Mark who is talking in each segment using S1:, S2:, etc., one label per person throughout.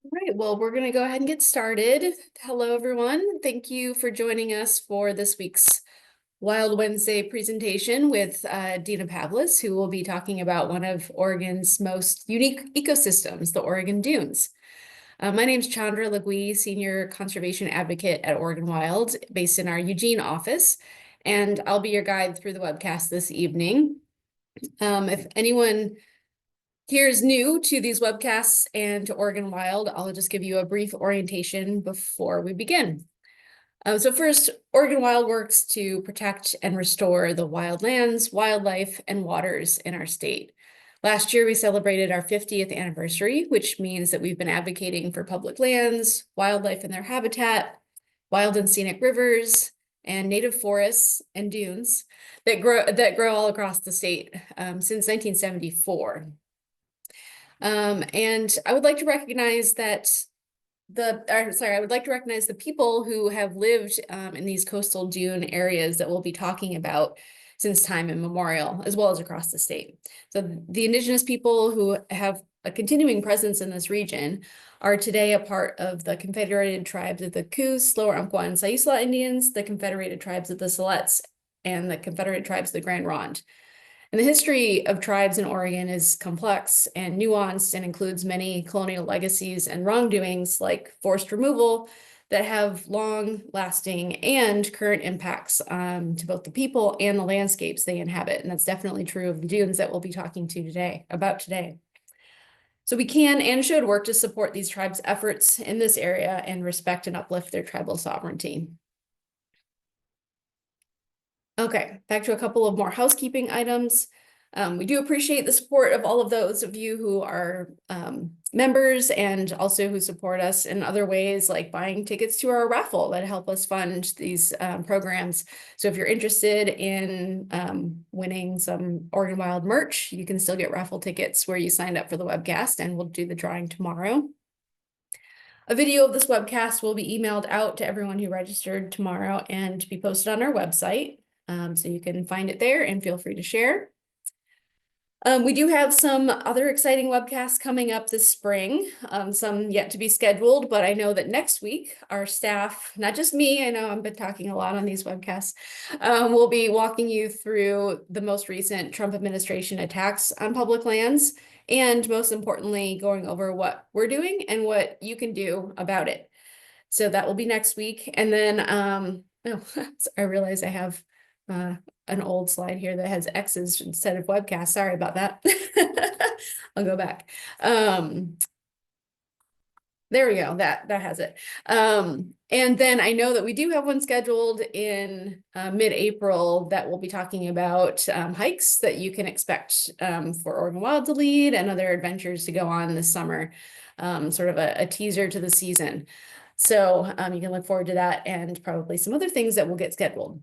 S1: All right, well, we're going to go ahead and get started. Hello, everyone. Thank you for joining us for this week's Wild Wednesday presentation with Dina Pavlis, who will be talking about one of Oregon's most unique ecosystems, the Oregon dunes. My name is Chandra Legui, Senior Conservation Advocate at Oregon Wild, based in our Eugene office, and I'll be your guide through the webcast this evening. If anyone here is new to these webcasts and to Oregon Wild, I'll just give you a brief orientation before we begin. So first, Oregon Wild works to protect and restore the wildlands, wildlife, and waters in our state. Last year, we celebrated our 50th anniversary, which means that we've been advocating for public lands, wildlife and their habitat, wild and scenic rivers, and native forests and dunes that grow all across the state since 1974. And I would like to recognize that I would like to recognize the people who have lived in these coastal dune areas that we'll be talking about since time immemorial, as well as across the state. So the indigenous people who have a continuing presence in this region are today a part of the Confederated Tribes of the Coos, Lower Umpqua, and Siuslaw Indians, the Confederated Tribes of the Silex, and the Confederated Tribes of the Grand Ronde. And the history of tribes in Oregon is complex and nuanced and includes many colonial legacies and wrongdoings like forced removal that have long-lasting and current impacts to both the people and the landscapes they inhabit. And that's definitely true of the dunes that we'll be talking about today. So we can and should work to support these tribes' efforts in this area and respect and uplift their tribal sovereignty. Okay, back to a couple of more housekeeping items. We do appreciate the support of all of those of you who are members and also who support us in other ways, like buying tickets to our raffle that help us fund these programs. So if you're interested in winning some Oregon Wild merch, you can still get raffle tickets where you signed up for the webcast, and we'll do the drawing tomorrow. A video of this webcast will be emailed out to everyone who registered tomorrow and be posted on our website. So you can find it there and feel free to share. We do have some other exciting webcasts coming up this spring, some yet to be scheduled, but I know that next week our staff, not just me, I know I've been talking a lot on these webcasts, will be walking you through the most recent Trump administration attacks on public lands, and most importantly, going over what we're doing and what you can do about it. So that will be next week. And then, I realize I have an old slide here that has X's instead of webcast. Sorry about that. I'll go back. There we go. That has it. And then I know that we do have one scheduled in mid-April that we'll be talking about hikes that you can expect for Oregon Wild to lead and other adventures to go on this summer, sort of a teaser to the season. So you can look forward to that and probably some other things that will get scheduled.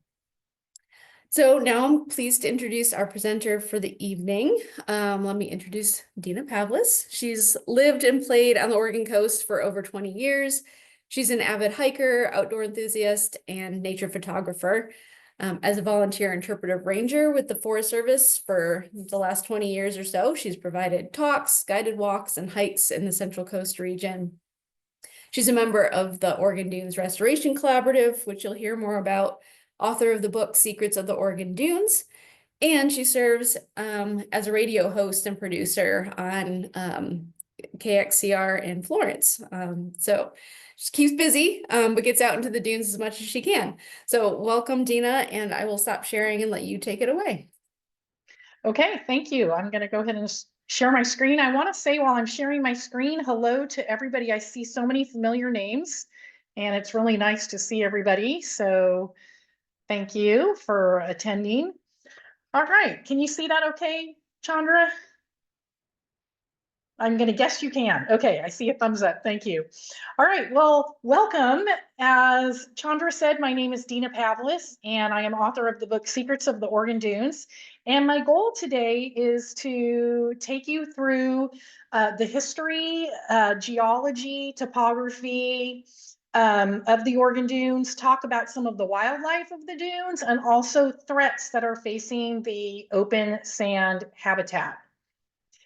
S1: So now I'm pleased to introduce our presenter for the evening. Let me introduce Dina Pavlis. She's lived and played on the Oregon coast for over 20 years. She's an avid hiker, outdoor enthusiast, and nature photographer. As a volunteer interpretive ranger with the Forest Service for the last 20 years or so, she's provided talks, guided walks, and hikes in the Central Coast region. She's a member of the Oregon Dunes Restoration Collaborative, which you'll hear more about, author of the book Secrets of the Oregon Dunes, and she serves as a radio host and producer on KXCR in Florence. So she keeps busy, but gets out into the dunes as much as she can. So welcome, Dina, and I will stop sharing and let you take it away.
S2: Okay, thank you. I'm going to go ahead and share my screen. I want to say while I'm sharing my screen, hello to everybody. I see so many familiar names, and it's really nice to see everybody. So thank you for attending. All right, can you see that okay, Chandra? I'm going to guess you can. Okay, I see a thumbs up. Thank you. All right, well, welcome. As Chandra said, my name is Dina Pavlis, and I am author of the book Secrets of the Oregon Dunes. And my goal today is to take you through the history, geology, topography of the Oregon Dunes, talk about some of the wildlife of the dunes, and also threats that are facing the open sand habitat.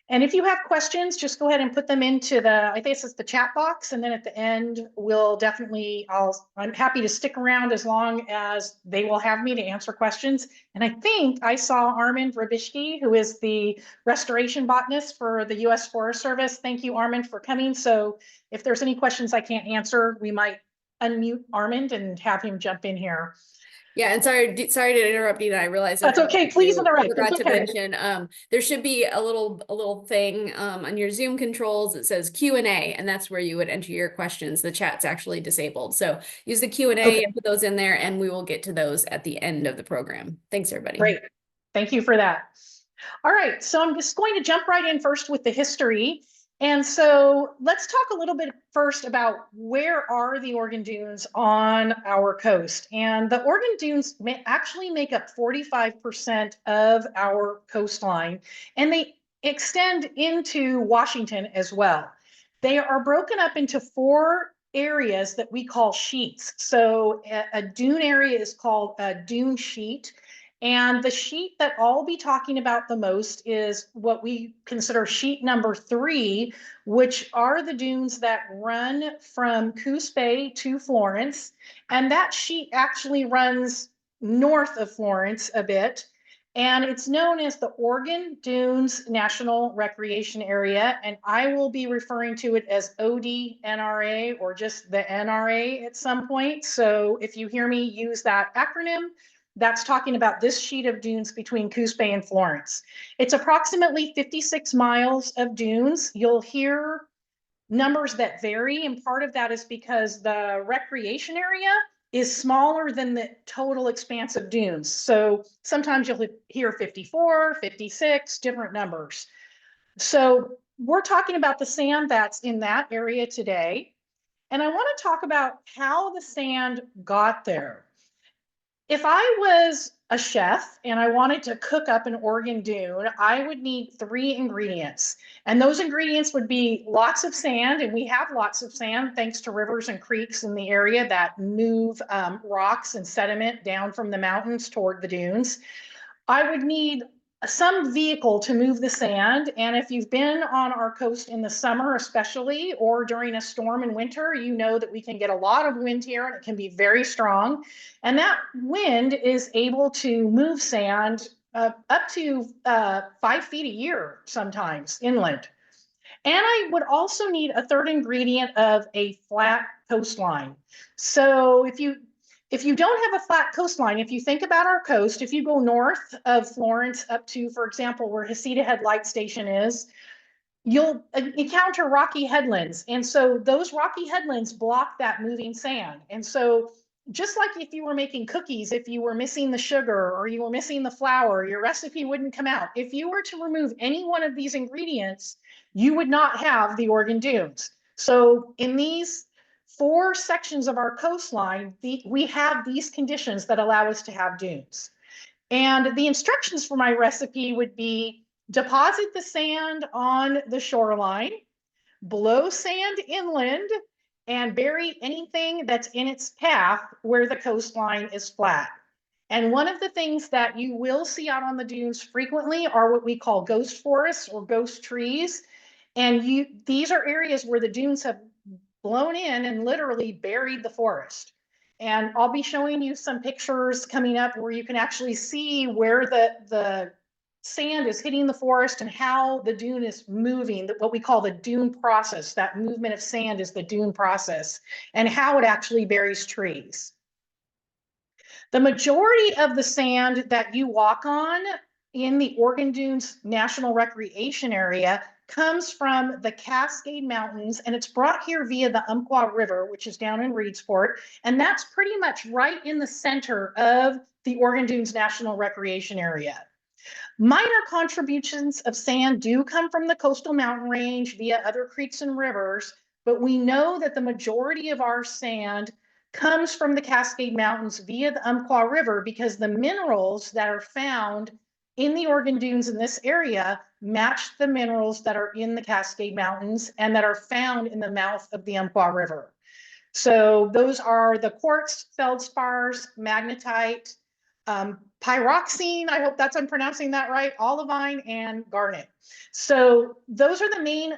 S2: And if you have questions, just go ahead and put them into the, I think it's the chat box. And then at the end, I'm happy to stick around as long as they will have me to answer questions. And I think I saw Armin Vrabishki, who is the restoration botanist for the US Forest Service. Thank you, Armin, for coming. So if there's any questions I can't answer, we might unmute Armin and have him jump in here.
S1: Yeah, and sorry to interrupt, Dina. I realized
S2: That's okay. Please interrupt.
S1: forgot
S2: That's
S1: to
S2: okay.
S1: mention there should be a little thing on your Zoom controls. It says Q&A, and that's where you would enter your questions. The chat's actually disabled, so use the Q&A
S2: Okay.
S1: and put those in there, and we will get to those at the end of the program. Thanks, everybody.
S2: Great. Thank you for that. All right, so I'm just going to jump right in first with the history. And so let's talk a little bit first about where are the Oregon Dunes on our coast. And the Oregon Dunes actually make up 45% of our coastline, and they extend into Washington as well. They are broken up into 4 areas that we call sheets. So a dune area is called a dune sheet. And the sheet that I'll be talking about the most is what we consider sheet number 3, which are the dunes that run from Coos Bay to Florence. And that sheet actually runs north of Florence a bit. And it's known as the Oregon Dunes National Recreation Area. And I will be referring to it as ODNRA or just the NRA at some point. So if you hear me use that acronym, that's talking about this sheet of dunes between Coos Bay and Florence. It's approximately 56 miles of dunes. You'll hear numbers that vary, and part of that is because the recreation area is smaller than the total expanse of dunes. So sometimes you'll hear 54, 56, different numbers. So we're talking about the sand that's in that area today. And I want to talk about how the sand got there. If I was a chef and I wanted to cook up an Oregon dune, I would need 3 ingredients. And those ingredients would be lots of sand, and we have lots of sand thanks to rivers and creeks in the area that move rocks and sediment down from the mountains toward the dunes. I would need some vehicle to move the sand. And if you've been on our coast in the summer, especially, or during a storm in winter, you know that we can get a lot of wind here and it can be very strong. And that wind is able to move sand up to 5 feet a year, sometimes inland. And I would also need a third ingredient of a flat coastline. So if you don't have a flat coastline, if you think about our coast, if you go north of Florence up to, for example, where Heceta Head Light Station is, you'll encounter rocky headlands. And so those rocky headlands block that moving sand. And so just like if you were making cookies, if you were missing the sugar or you were missing the flour, your recipe wouldn't come out. If you were to remove any one of these ingredients, you would not have the Oregon Dunes. So in these 4 sections of our coastline, we have these conditions that allow us to have dunes. And the instructions for my recipe would be deposit the sand on the shoreline, blow sand inland, and bury anything that's in its path where the coastline is flat. And one of the things that you will see out on the dunes frequently are what we call ghost forests or ghost trees. And these are areas where the dunes have blown in and literally buried the forest. And I'll be showing you some pictures coming up where you can actually see where the sand is hitting the forest and how the dune is moving, what we call the dune process. That movement of sand is the dune process, and how it actually buries trees. The majority of the sand that you walk on in the Oregon Dunes National Recreation Area comes from the Cascade Mountains, and it's brought here via the Umpqua River, which is down in Reedsport, and that's pretty much right in the center of the Oregon Dunes National Recreation Area. Minor contributions of sand do come from the coastal mountain range via other creeks and rivers, but we know that the majority of our sand comes from the Cascade Mountains via the Umpqua River because the minerals that are found in the Oregon Dunes in this area match the minerals that are in the Cascade Mountains and that are found in the mouth of the Umpqua River. So those are the quartz, feldspars, magnetite, pyroxene, I hope I'm pronouncing that right, olivine, and garnet. So those are the main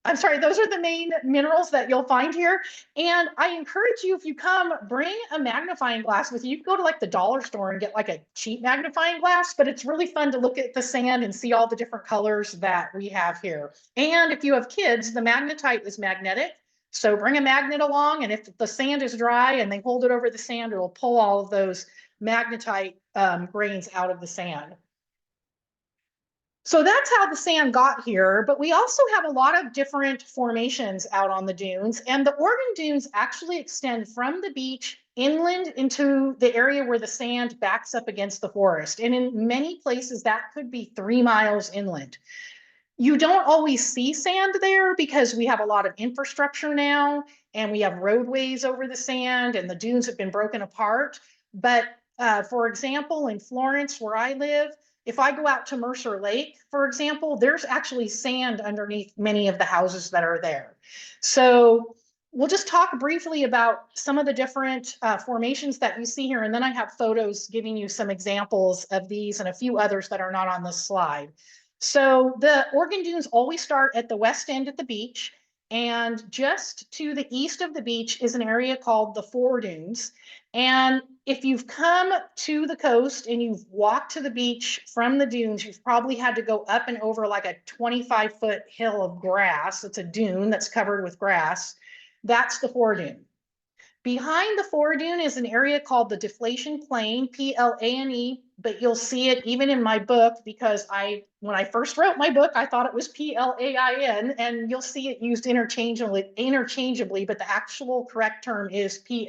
S2: those are the main minerals that you'll find here. And I encourage you, if you come, bring a magnifying glass with you. You can go to like the dollar store and get like a cheap magnifying glass, but it's really fun to look at the sand and see all the different colors that we have here. And if you have kids, the magnetite is magnetic. So bring a magnet along, and if the sand is dry and they hold it over the sand, it will pull all of those magnetite grains out of the sand. So that's how the sand got here, but we also have a lot of different formations out on the dunes, and the Oregon dunes actually extend from the beach inland into the area where the sand backs up against the forest. And in many places that could be 3 miles inland. You don't always see sand there because we have a lot of infrastructure now, and we have roadways over the sand, and the dunes have been broken apart. But for example, in Florence, where I live, if I go out to Mercer Lake, for example, there's actually sand underneath many of the houses that are there. So we'll just talk briefly about some of the different formations that you see here, and then I have photos giving you some examples of these and a few others that are not on this slide. So the Oregon dunes always start at the west end at the beach, and just to the east of the beach is an area called the Four Dunes. And if you've come to the coast and you've walked to the beach from the dunes, you've probably had to go up and over like a 25-foot hill of grass. It's a dune that's covered with grass. That's the Four Dune. Behind the Four Dune is an area called the Deflation Plain, Plane, but you'll see it even in my book because when I first wrote my book, I thought it was Plain, and you'll see it used interchangeably, but the actual correct term is Plane.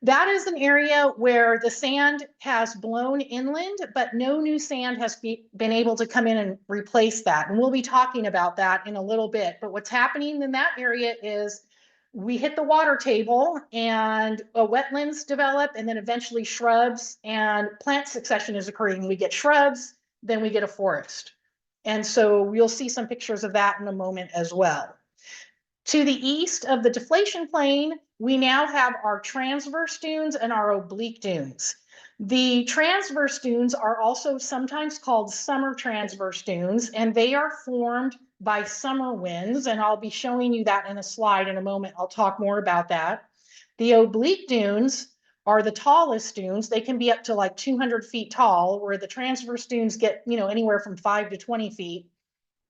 S2: That is an area where the sand has blown inland, but no new sand has been able to come in and replace that. And we'll be talking about that in a little bit. But what's happening in that area is we hit the water table and wetlands develop, and then eventually shrubs, and plant succession is occurring. We get shrubs, then we get a forest. And so you'll see some pictures of that in a moment as well. To the east of the deflation plain, we now have our transverse dunes and our oblique dunes. The transverse dunes are also sometimes called summer transverse dunes, and they are formed by summer winds, and I'll be showing you that in a slide in a moment. I'll talk more about that. The oblique dunes are the tallest dunes. They can be up to like 200 feet tall, where the transverse dunes get, anywhere from 5 to 20 feet.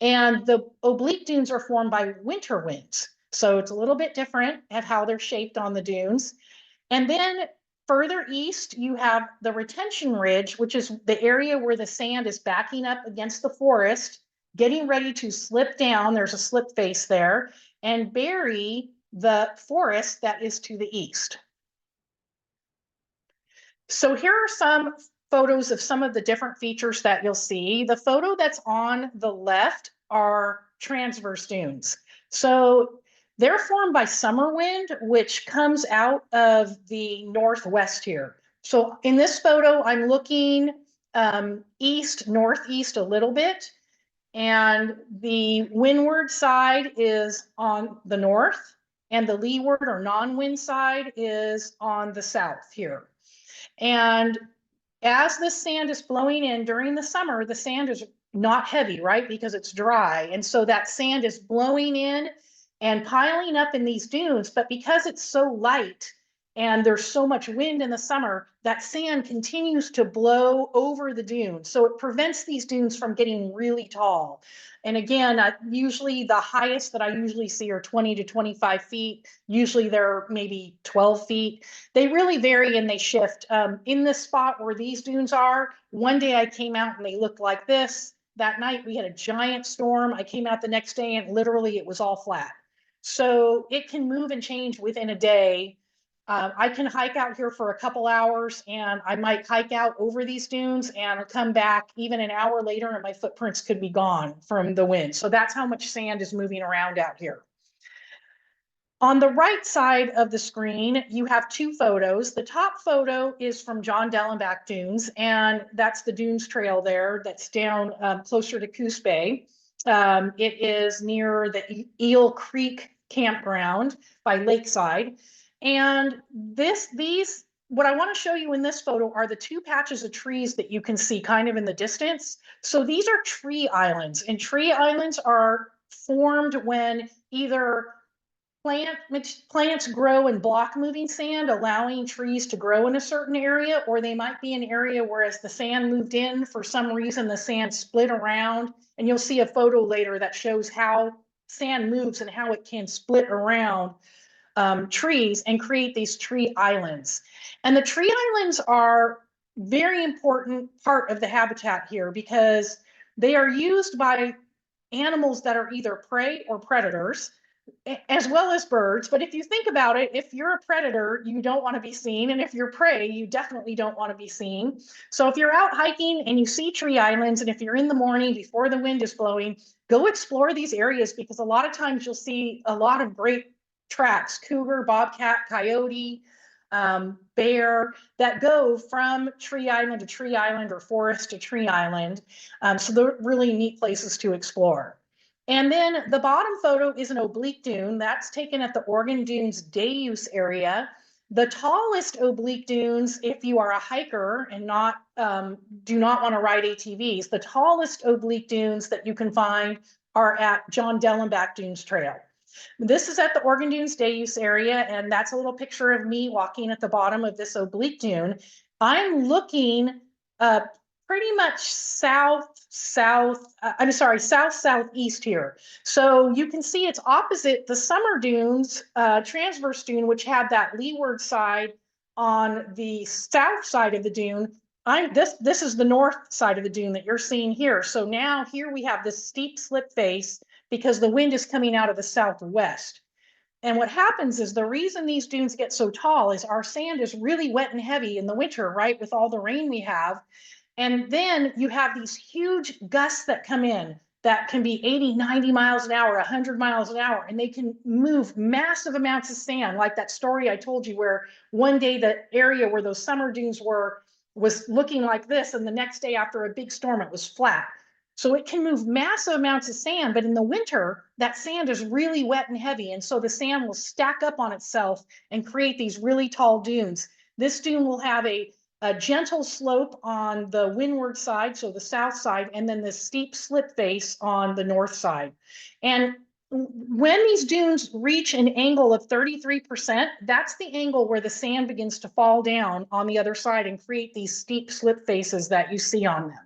S2: And the oblique dunes are formed by winter winds. So it's a little bit different at how they're shaped on the dunes. And then further east, you have the retention ridge, which is the area where the sand is backing up against the forest, getting ready to slip down. There's a slip face there, and bury the forest that is to the east. So here are some photos of some of the different features that you'll see. The photo that's on the left are transverse dunes. So they're formed by summer wind, which comes out of the northwest here. So in this photo, I'm looking east, northeast a little bit, and the windward side is on the north, and the leeward or non-wind side is on the south here. And as the sand is blowing in during the summer, the sand is not heavy, right? Because it's dry. And so that sand is blowing in and piling up in these dunes. But because it's so light and there's so much wind in the summer, that sand continues to blow over the dunes. So it prevents these dunes from getting really tall. And again, usually the highest that I usually see are 20 to 25 feet. Usually they're maybe 12 feet. They really vary and they shift. In this spot where these dunes are, one day I came out and they looked like this. That night we had a giant storm. I came out the next day and literally it was all flat. So it can move and change within a day. I can hike out here for a couple hours, and I might hike out over these dunes and come back even an hour later and my footprints could be gone from the wind. So that's how much sand is moving around out here. On the right side of the screen, you have two photos. The top photo is from John Dellenbach Dunes, and that's the Dunes Trail there that's down closer to Coos Bay. It is near the Eel Creek campground by Lakeside. And what I want to show you in this photo are the two patches of trees that you can see kind of in the distance. So these are tree islands, and tree islands are formed when either plants grow and block moving sand, allowing trees to grow in a certain area, or they might be an area where as the sand moved in, for some reason, the sand split around. And you'll see a photo later that shows how sand moves and how it can split around trees and create these tree islands. And the tree islands are very important part of the habitat here because they are used by animals that are either prey or predators, as well as birds. But if you think about it, if you're a predator, you don't want to be seen. And if you're prey, you definitely don't want to be seen. So if you're out hiking and you see tree islands, and if you're in the morning before the wind is blowing, go explore these areas because a lot of times you'll see a lot of great tracks, cougar, bobcat, coyote, bear, that go from tree island to tree island or forest to tree island. So they're really neat places to explore. And then the bottom photo is an oblique dune that's taken at the Oregon Dunes day use area. The tallest oblique dunes, if you are a hiker and do not want to ride ATVs, the tallest oblique dunes that you can find are at John Dellenbach Dunes Trail. This is at the Oregon Dunes day use area, and that's a little picture of me walking at the bottom of this oblique dune. I'm looking pretty much southeast here. So you can see it's opposite the summer dunes, transverse dune, which had that leeward side on the south side of the dune. This is the north side of the dune that you're seeing here. So now here we have this steep slip face because the wind is coming out of the southwest. And what happens is the reason these dunes get so tall is our sand is really wet and heavy in the winter, right? With all the rain we have. And then you have these huge gusts that come in that can be 80, 90 miles an hour, 100 miles an hour, and they can move massive amounts of sand, like that story I told you where one day the area where those summer dunes were was looking like this, and the next day after a big storm, it was flat. So it can move massive amounts of sand, but in the winter, that sand is really wet and heavy, and so the sand will stack up on itself and create these really tall dunes. This dune will have a gentle slope on the windward side, so the south side, and then this steep slip face on the north side. And when these dunes reach an angle of 33%, that's the angle where the sand begins to fall down on the other side and create these steep slip faces that you see on them.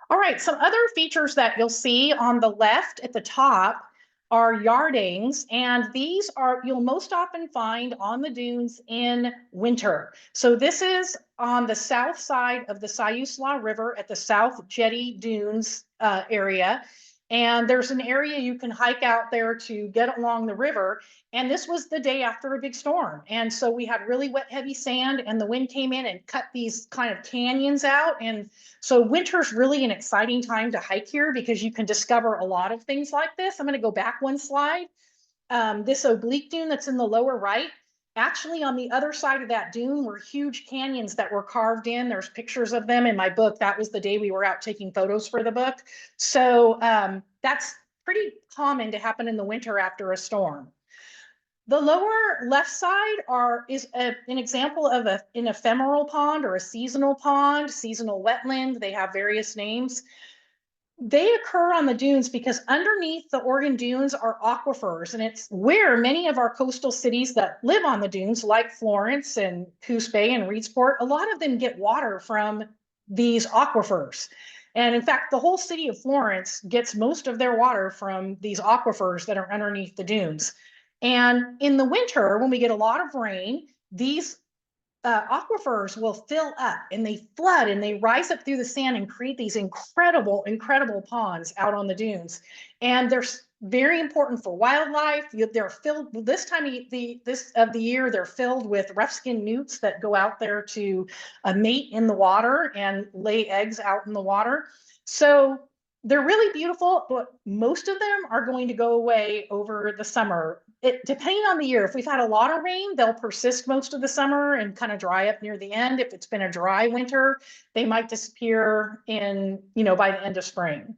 S2: All right, some other features that you'll see on the left at the top are yardings, and these are you'll most often find on the dunes in winter. So this is on the south side of the Siuslaw River at the South Jetty Dunes area. And there's an area you can hike out there to get along the river. And this was the day after a big storm. And so we had really wet, heavy sand, and the wind came in and cut these kind of canyons out. And so winter's really an exciting time to hike here because you can discover a lot of things like this. I'm going to go back one slide. This oblique dune that's in the lower right, actually on the other side of that dune were huge canyons that were carved in. There's pictures of them in my book. That was the day we were out taking photos for the book. So that's pretty common to happen in the winter after a storm. The lower left side is an example of an ephemeral pond or a seasonal pond, seasonal wetland. They have various names. They occur on the dunes because underneath the Oregon dunes are aquifers, and it's where many of our coastal cities that live on the dunes, like Florence and Coos Bay and Reedsport, a lot of them get water from these aquifers. And in fact, the whole city of Florence gets most of their water from these aquifers that are underneath the dunes. And in the winter, when we get a lot of rain, these aquifers will fill up and they flood and they rise up through the sand and create these incredible, incredible ponds out on the dunes. And they're very important for wildlife. They're filled this time of the year. They're filled with rough-skinned newts that go out there to mate in the water and lay eggs out in the water. So they're really beautiful, but most of them are going to go away over the summer. Depending on the year, if we've had a lot of rain, they'll persist most of the summer and kind of dry up near the end. If it's been a dry winter, they might disappear by the end of spring.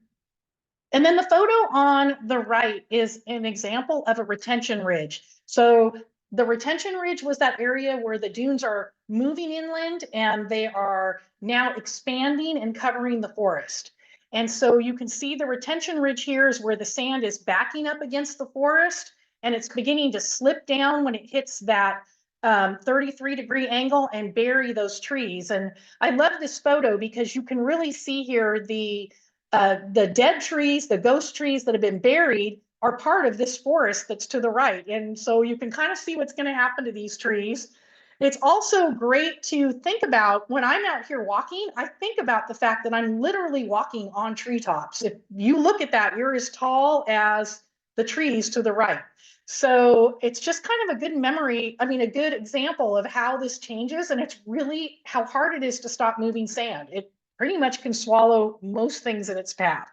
S2: And then the photo on the right is an example of a retention ridge. So the retention ridge was that area where the dunes are moving inland and they are now expanding and covering the forest. And so you can see the retention ridge here is where the sand is backing up against the forest and it's beginning to slip down when it hits that 33-degree angle and bury those trees. And I love this photo because you can really see here the dead trees, the ghost trees that have been buried are part of this forest that's to the right. And so you can kind of see what's going to happen to these trees. It's also great to think about when I'm out here walking, I think about the fact that I'm literally walking on treetops. If you look at that, you're as tall as the trees to the right. So it's just kind of a good memory. I mean, a good example of how this changes. And it's really how hard it is to stop moving sand. It pretty much can swallow most things in its path.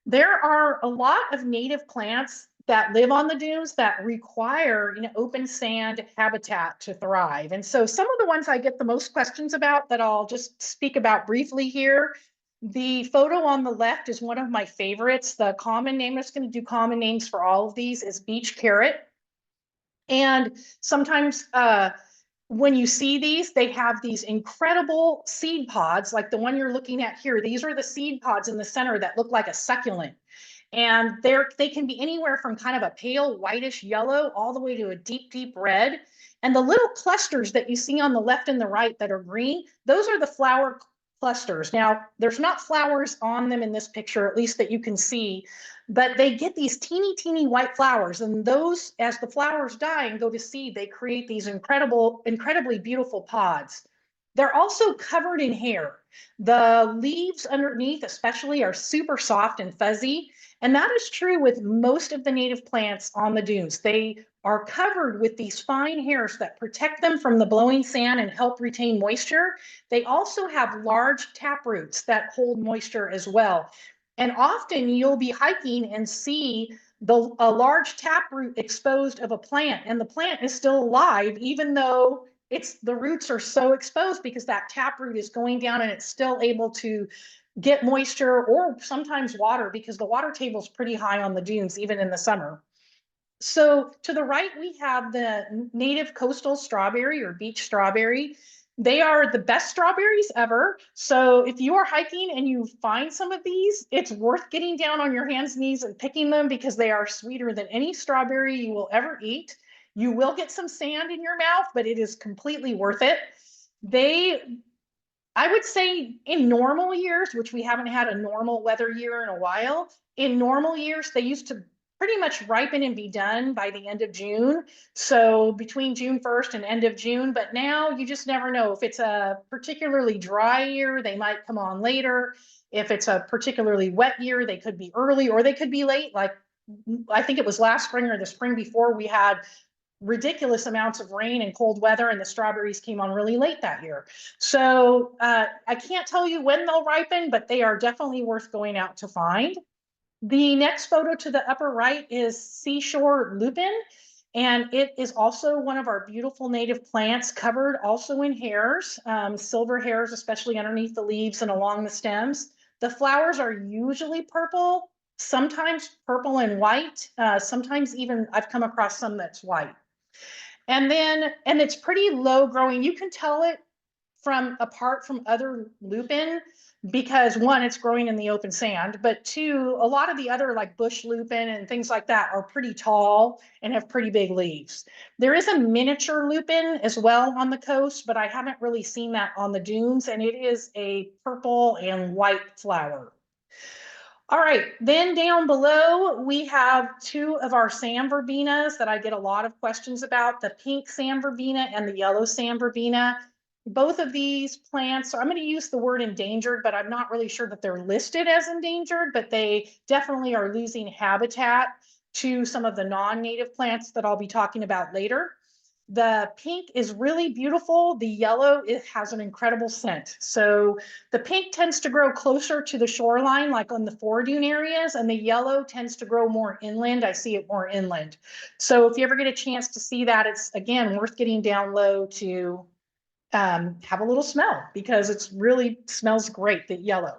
S2: There are a lot of native plants that live on the dunes that require open sand habitat to thrive. And so some of the ones I get the most questions about that I'll just speak about briefly here. The photo on the left is one of my favorites. The common name, I'm just going to do common names for all of these, is beach carrot. And sometimes when you see these, they have these incredible seed pods, like the one you're looking at here. These are the seed pods in the center that look like a succulent. And they can be anywhere from kind of a pale whitish yellow all the way to a deep, deep red. And the little clusters that you see on the left and the right that are green, those are the flower clusters. Now, there's not flowers on them in this picture, at least that you can see, but they get these teeny, teeny white flowers. And those, as the flowers die and go to seed, they create these incredibly beautiful pods. They're also covered in hair. The leaves underneath especially are super soft and fuzzy. And that is true with most of the native plants on the dunes. They are covered with these fine hairs that protect them from the blowing sand and help retain moisture. They also have large tap roots that hold moisture as well. And often you'll be hiking and see a large taproot exposed of a plant, and the plant is still alive, even though the roots are so exposed because that taproot is going down and it's still able to get moisture or sometimes water because the water table is pretty high on the dunes, even in the summer. So to the right, we have the native coastal strawberry or beach strawberry. They are the best strawberries ever. So if you are hiking and you find some of these, it's worth getting down on your hands and knees and picking them because they are sweeter than any strawberry you will ever eat. You will get some sand in your mouth, but it is completely worth it. I would say in normal years, which we haven't had a normal weather year in a while, in normal years, they used to pretty much ripen and be done by the end of June. So between June 1st and end of June, but now you just never know. If it's a particularly dry year, they might come on later. If it's a particularly wet year, they could be early or they could be late. Like I think it was last spring or the spring before, we had ridiculous amounts of rain and cold weather, and the strawberries came on really late that year. So I can't tell you when they'll ripen, but they are definitely worth going out to find. The next photo to the upper right is seashore lupin, and it is also one of our beautiful native plants, covered also in hairs, silver hairs, especially underneath the leaves and along the stems. The flowers are usually purple, sometimes purple and white, sometimes even I've come across some that's white. And it's pretty low growing. You can tell it apart from other lupin because one, it's growing in the open sand, but two, a lot of the other like bush lupin and things like that are pretty tall and have pretty big leaves. There is a miniature lupin as well on the coast, but I haven't really seen that on the dunes, and it is a purple and white flower. All right, then down below, we have two of our sand verbenas that I get a lot of questions about, the pink sand verbena and the yellow sand verbena. Both of these plants, I'm going to use the word endangered, but I'm not really sure that they're listed as endangered, but they definitely are losing habitat to some of the non-native plants that I'll be talking about later. The pink is really beautiful. The yellow, it has an incredible scent. So the pink tends to grow closer to the shoreline, like on the foredune areas, and the yellow tends to grow more inland. I see it more inland. So if you ever get a chance to see that, it's again worth getting down low to have a little smell because it's really smells great, the yellow.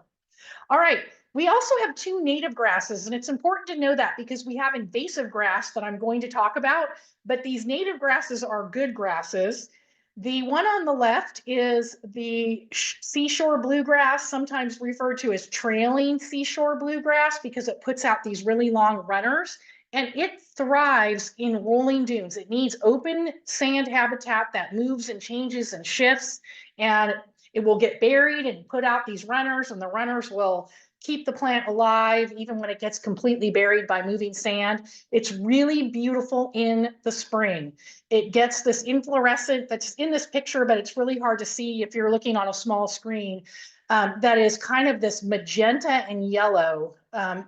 S2: All right, We also have 2 native grasses, and it's important to know that because we have invasive grass that I'm going to talk about, but these native grasses are good grasses. The one on the left is the seashore bluegrass, sometimes referred to as trailing seashore bluegrass because it puts out these really long runners, and it thrives in rolling dunes. It needs open sand habitat that moves and changes and shifts, and it will get buried and put out these runners, and the runners will keep the plant alive even when it gets completely buried by moving sand. It's really beautiful in the spring. It gets this inflorescent that's in this picture, but it's really hard to see if you're looking on a small screen. That is kind of this magenta and yellow.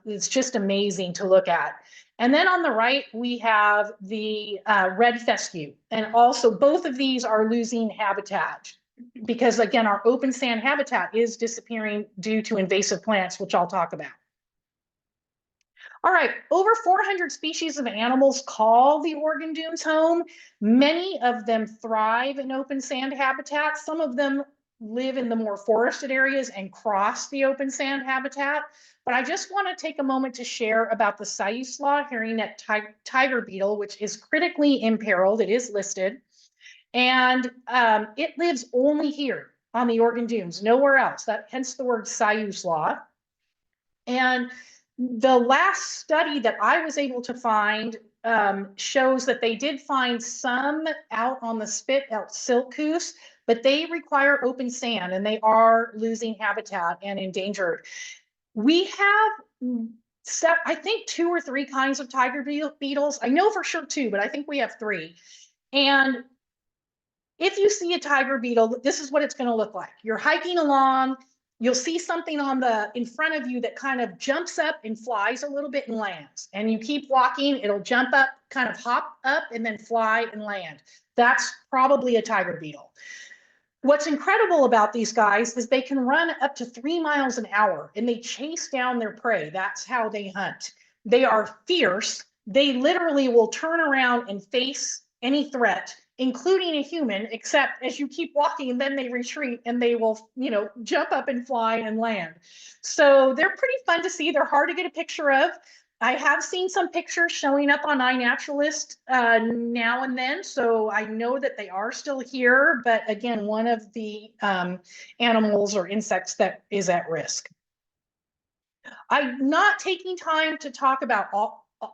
S2: It's just amazing to look at. And then on the right, we have the red fescue. And also both of these are losing habitat because again, our open sand habitat is disappearing due to invasive plants, which I'll talk about. All right, over 400 species of animals call the Oregon Dunes home. Many of them thrive in open sand habitat. Some of them live in the more forested areas and cross the open sand habitat. But I just want to take a moment to share about the Siuslaw hairy-necked tiger beetle, which is critically imperiled. It is listed. And it lives only here on the Oregon Dunes, nowhere else. That hence the word Siuslaw. And the last study that I was able to find shows that they did find some out on the spit at Siltcoos, but they require open sand and they are losing habitat and endangered. We have, I think, 2 or 3 kinds of tiger beetles. I know for sure 2, but I think we have 3. And if you see a tiger beetle, this is what it's going to look like. You're hiking along, you'll see something in front of you that kind of jumps up and flies a little bit and lands. And you keep walking, it'll jump up, kind of hop up and then fly and land. That's probably a tiger beetle. What's incredible about these guys is they can run up to 3 miles an hour and they chase down their prey. That's how they hunt. They are fierce. They literally will turn around and face any threat, including a human, except as you keep walking and then they retreat and they will, jump up and fly and land. So they're pretty fun to see. They're hard to get a picture of. I have seen some pictures showing up on iNaturalist now and then, so I know that they are still here, but again, one of the animals or insects that is at risk. I'm not taking time to talk about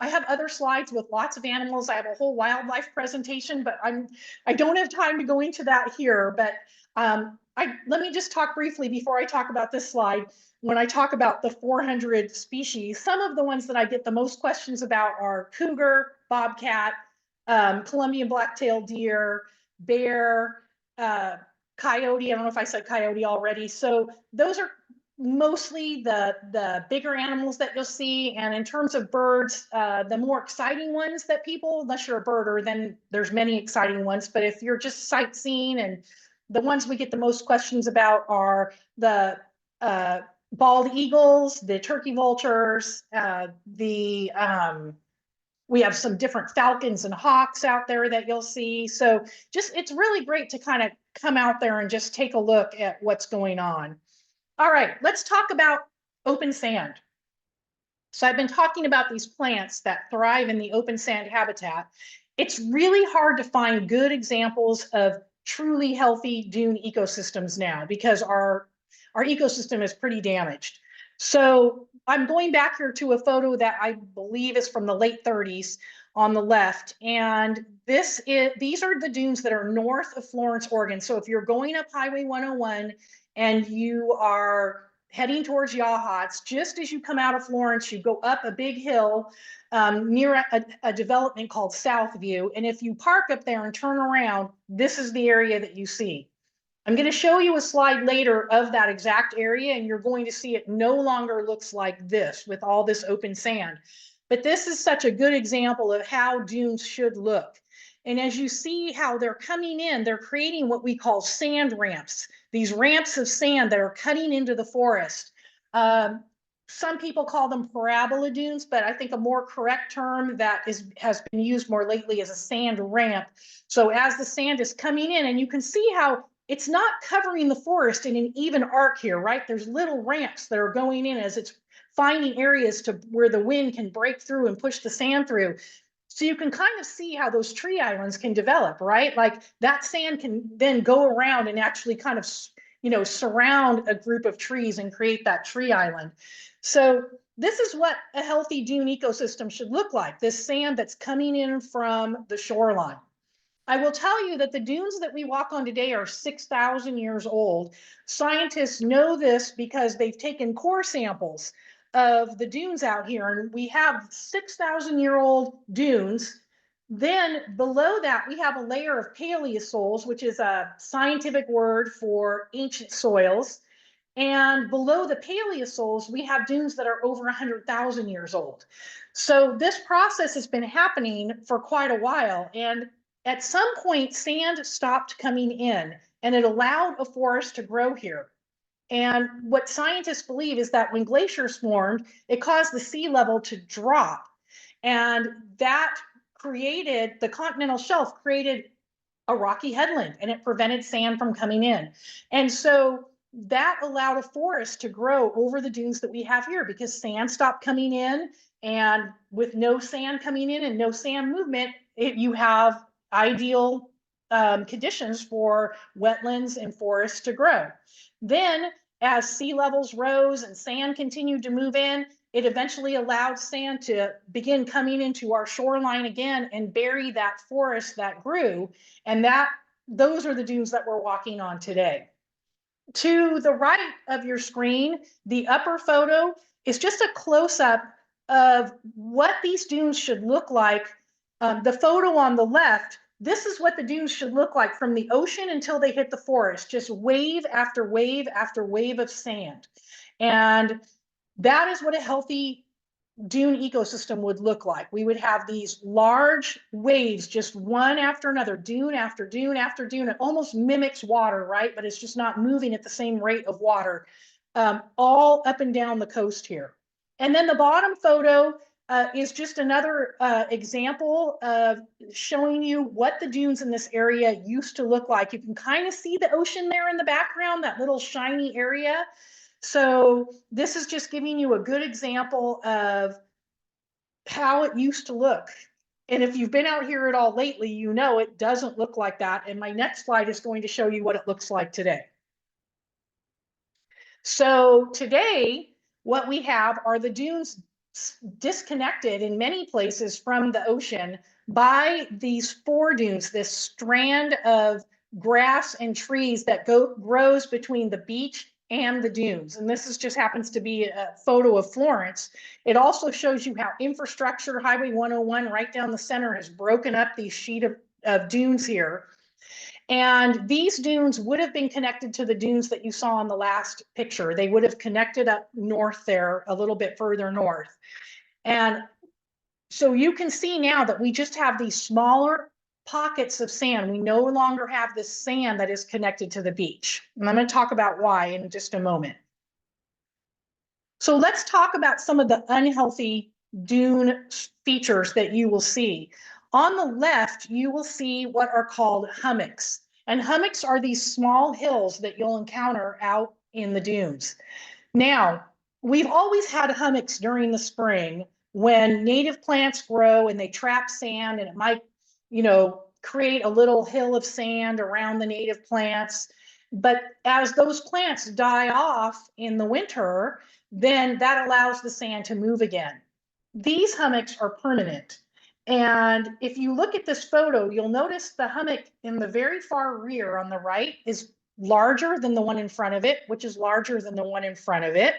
S2: I have other slides with lots of animals. I have a whole wildlife presentation, but I don't have time to go into that here. But let me just talk briefly before I talk about this slide. When I talk about the 400 species, some of the ones that I get the most questions about are cougar, bobcat, Columbian black-tailed deer, bear, coyote. I don't know if I said coyote already. So those are mostly the bigger animals that you'll see. And in terms of birds, the more exciting ones that people, unless you're a birder, then there's many exciting ones. But if you're just sightseeing, and the ones we get the most questions about are the bald eagles, the turkey vultures, we have some different falcons and hawks out there that you'll see. So it's really great to kind of come out there and just take a look at what's going on. All right, let's talk about open sand. So I've been talking about these plants that thrive in the open sand habitat. It's really hard to find good examples of truly healthy dune ecosystems now because our ecosystem is pretty damaged. So I'm going back here to a photo that I believe is from the late 30s on the left. And these are the dunes that are north of Florence, Oregon. So if you're going up Highway 101 and you are heading towards Yachats, just as you come out of Florence, you go up a big hill near a development called Southview. And if you park up there and turn around, this is the area that you see. I'm going to show you a slide later of that exact area, and you're going to see it no longer looks like this with all this open sand. But this is such a good example of how dunes should look. And as you see how they're coming in, they're creating what we call sand ramps, these ramps of sand that are cutting into the forest. Some people call them parabola dunes, but I think a more correct term that has been used more lately is a sand ramp. So as the sand is coming in, and you can see how it's not covering the forest in an even arc here, right? There's little ramps that are going in as it's finding areas to where the wind can break through and push the sand through. So you can kind of see how those tree islands can develop, right? Like that sand can then go around and actually kind of, surround a group of trees and create that tree island. So this is what a healthy dune ecosystem should look like, this sand that's coming in from the shoreline. I will tell you that the dunes that we walk on today are 6,000 years old. Scientists know this because they've taken core samples of the dunes out here, and we have 6,000-year-old dunes. Then below that, we have a layer of paleosols, which is a scientific word for ancient soils. And below the paleosols, we have dunes that are over 100,000 years old. So this process has been happening for quite a while. And at some point, sand stopped coming in and it allowed a forest to grow here. And what scientists believe is that when glaciers formed, it caused the sea level to drop. And that created, the continental shelf created a rocky headland, and it prevented sand from coming in. And so that allowed a forest to grow over the dunes that we have here because sand stopped coming in. And with no sand coming in and no sand movement, you have ideal conditions for wetlands and forests to grow. Then as sea levels rose and sand continued to move in, it eventually allowed sand to begin coming into our shoreline again and bury that forest that grew. And those are the dunes that we're walking on today. To the right of your screen, the upper photo is just a close-up of what these dunes should look like. The photo on the left, this is what the dunes should look like from the ocean until they hit the forest, just wave after wave after wave of sand. And that is what a healthy dune ecosystem would look like. We would have these large waves, just one after another, dune after dune after dune. It almost mimics water, right? But it's just not moving at the same rate of water, all up and down the coast here. And then the bottom photo is just another example of showing you what the dunes in this area used to look like. You can kind of see the ocean there in the background, that little shiny area. So this is just giving you a good example of how it used to look. And if you've been out here at all lately, you know it doesn't look like that. And my next slide is going to show you what it looks like today. So today, what we have are the dunes disconnected in many places from the ocean by these foredunes, this strand of grass and trees that grows between the beach and the dunes. And this just happens to be a photo of Florence. It also shows you how infrastructure, Highway 101 right down the center, has broken up these sheet of dunes here. And these dunes would have been connected to the dunes that you saw in the last picture. They would have connected up north there, a little bit further north. And so you can see now that we just have these smaller pockets of sand. We no longer have this sand that is connected to the beach. And I'm going to talk about why in just a moment. So let's talk about some of the unhealthy dune features that you will see. On the left, you will see what are called hummocks. And hummocks are these small hills that you'll encounter out in the dunes. Now, we've always had hummocks during the spring when native plants grow and they trap sand, and it might, create a little hill of sand around the native plants. But as those plants die off in the winter, then that allows the sand to move again. These hummocks are permanent. And if you look at this photo, you'll notice the hummock in the very far rear on the right is larger than the one in front of it, which is larger than the one in front of it,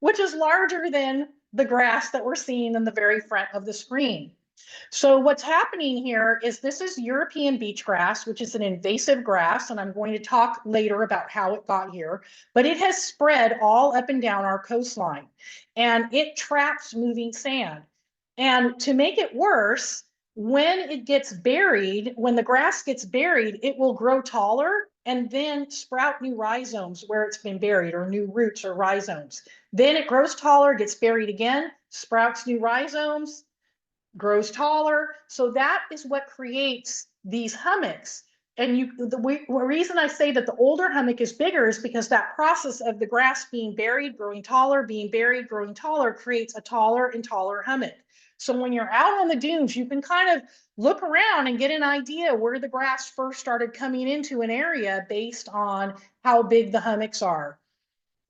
S2: which is larger than the grass that we're seeing in the very front of the screen. So what's happening here is this is European beach grass, which is an invasive grass, and I'm going to talk later about how it got here, but it has spread all up and down our coastline, and it traps moving sand. And to make it worse, when it gets buried, when the grass gets buried, it will grow taller and then sprout new rhizomes where it's been buried, or new roots or rhizomes. Then it grows taller, gets buried again, sprouts new rhizomes, grows taller. So that is what creates these hummocks. the reason I say that the older hummock is bigger is because that process of the grass being buried, growing taller, being buried, growing taller creates a taller and taller hummock. So when you're out on the dunes, you can kind of look around and get an idea where the grass first started coming into an area based on how big the hummocks are.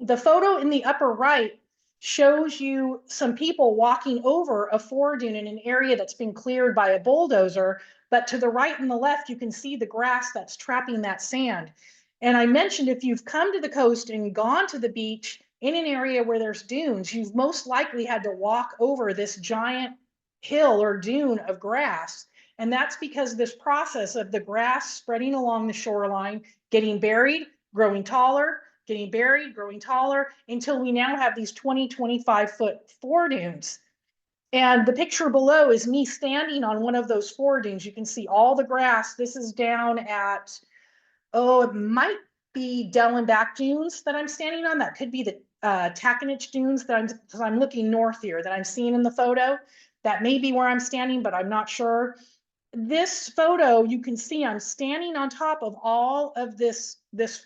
S2: The photo in the upper right shows you some people walking over a foredune in an area that's been cleared by a bulldozer, but to the right and the left, you can see the grass that's trapping that sand. And I mentioned if you've come to the coast and gone to the beach in an area where there's dunes, you've most likely had to walk over this giant hill or dune of grass. And that's because this process of the grass spreading along the shoreline, getting buried, growing taller, getting buried, growing taller, until we now have these 20, 25-foot foredunes. And the picture below is me standing on one of those foredunes. You can see all the grass. This is down at, it might be Dellenback Dunes that I'm standing on. That could be the Taconich Dunes that I'm looking north here that I'm seeing in the photo. That may be where I'm standing, but I'm not sure. This photo, you can see I'm standing on top of all of this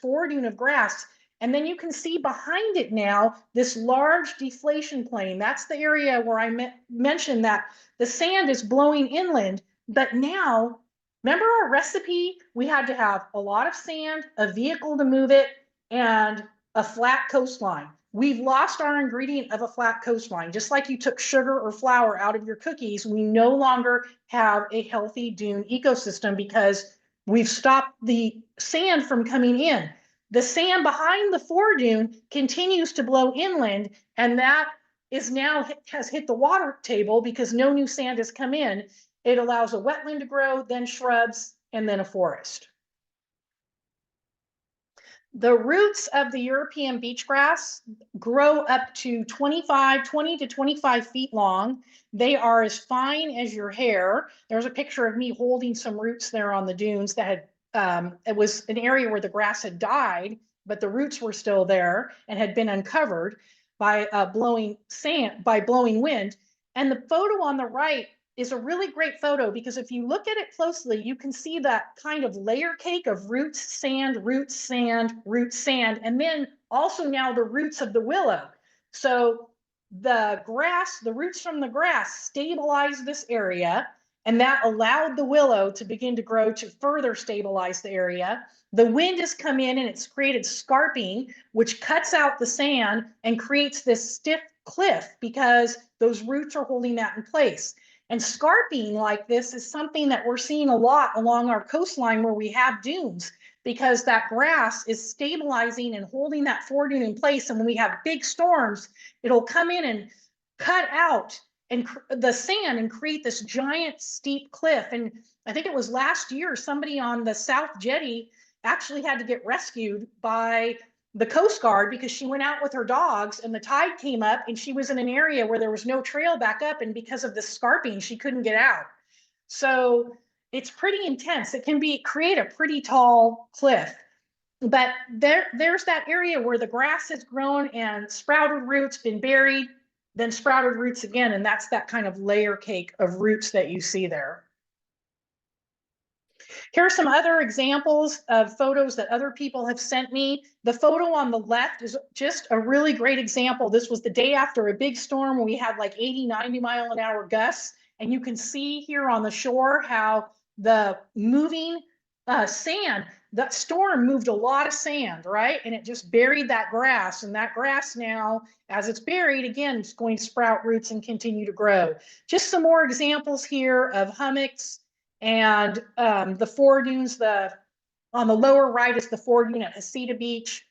S2: foredune of grass. And then you can see behind it now, this large deflation plain. That's the area where I mentioned that the sand is blowing inland. But now, remember our recipe? We had to have a lot of sand, a vehicle to move it, and a flat coastline. We've lost our ingredient of a flat coastline. Just like you took sugar or flour out of your cookies, we no longer have a healthy dune ecosystem because we've stopped the sand from coming in. The sand behind the foredune continues to blow inland, and that is now has hit the water table because no new sand has come in. It allows a wetland to grow, then shrubs, and then a forest. The roots of the European beach grass grow up to 20 to 25 feet long. They are as fine as your hair. There's a picture of me holding some roots there on the dunes that had, it was an area where the grass had died, but the roots were still there and had been uncovered by blowing wind. And the photo on the right is a really great photo because if you look at it closely, you can see that kind of layer cake of roots, sand, roots, sand, roots, sand, and then also now the roots of the willow. So the grass, the roots from the grass stabilized this area, and that allowed the willow to begin to grow to further stabilize the area. The wind has come in and it's created scarping, which cuts out the sand and creates this stiff cliff because those roots are holding that in place. And scarping like this is something that we're seeing a lot along our coastline where we have dunes because that grass is stabilizing and holding that foredune in place. And when we have big storms, it'll come in and cut out and the sand and create this giant steep cliff. And I think it was last year, somebody on the South Jetty actually had to get rescued by the Coast Guard because she went out with her dogs and the tide came up and she was in an area where there was no trail back up, and because of the scarping she couldn't get out. So it's pretty intense. It can create a pretty tall cliff, but there's that area where the grass has grown and sprouted roots, been buried, then sprouted roots again, and that's that kind of layer cake of roots that you see there. Here are some other examples of photos that other people have sent me. The photo on the left is just a really great example. This was the day after a big storm when we had like 80, 90 mile an hour gusts. And you can see here on the shore how the moving sand, that storm moved a lot of sand, right? And it just buried that grass. And that grass now, as it's buried, again, it's going to sprout roots and continue to grow. Just some more examples here of hummocks. And the foredunes, on the lower right is the foredune at Hasita Beach.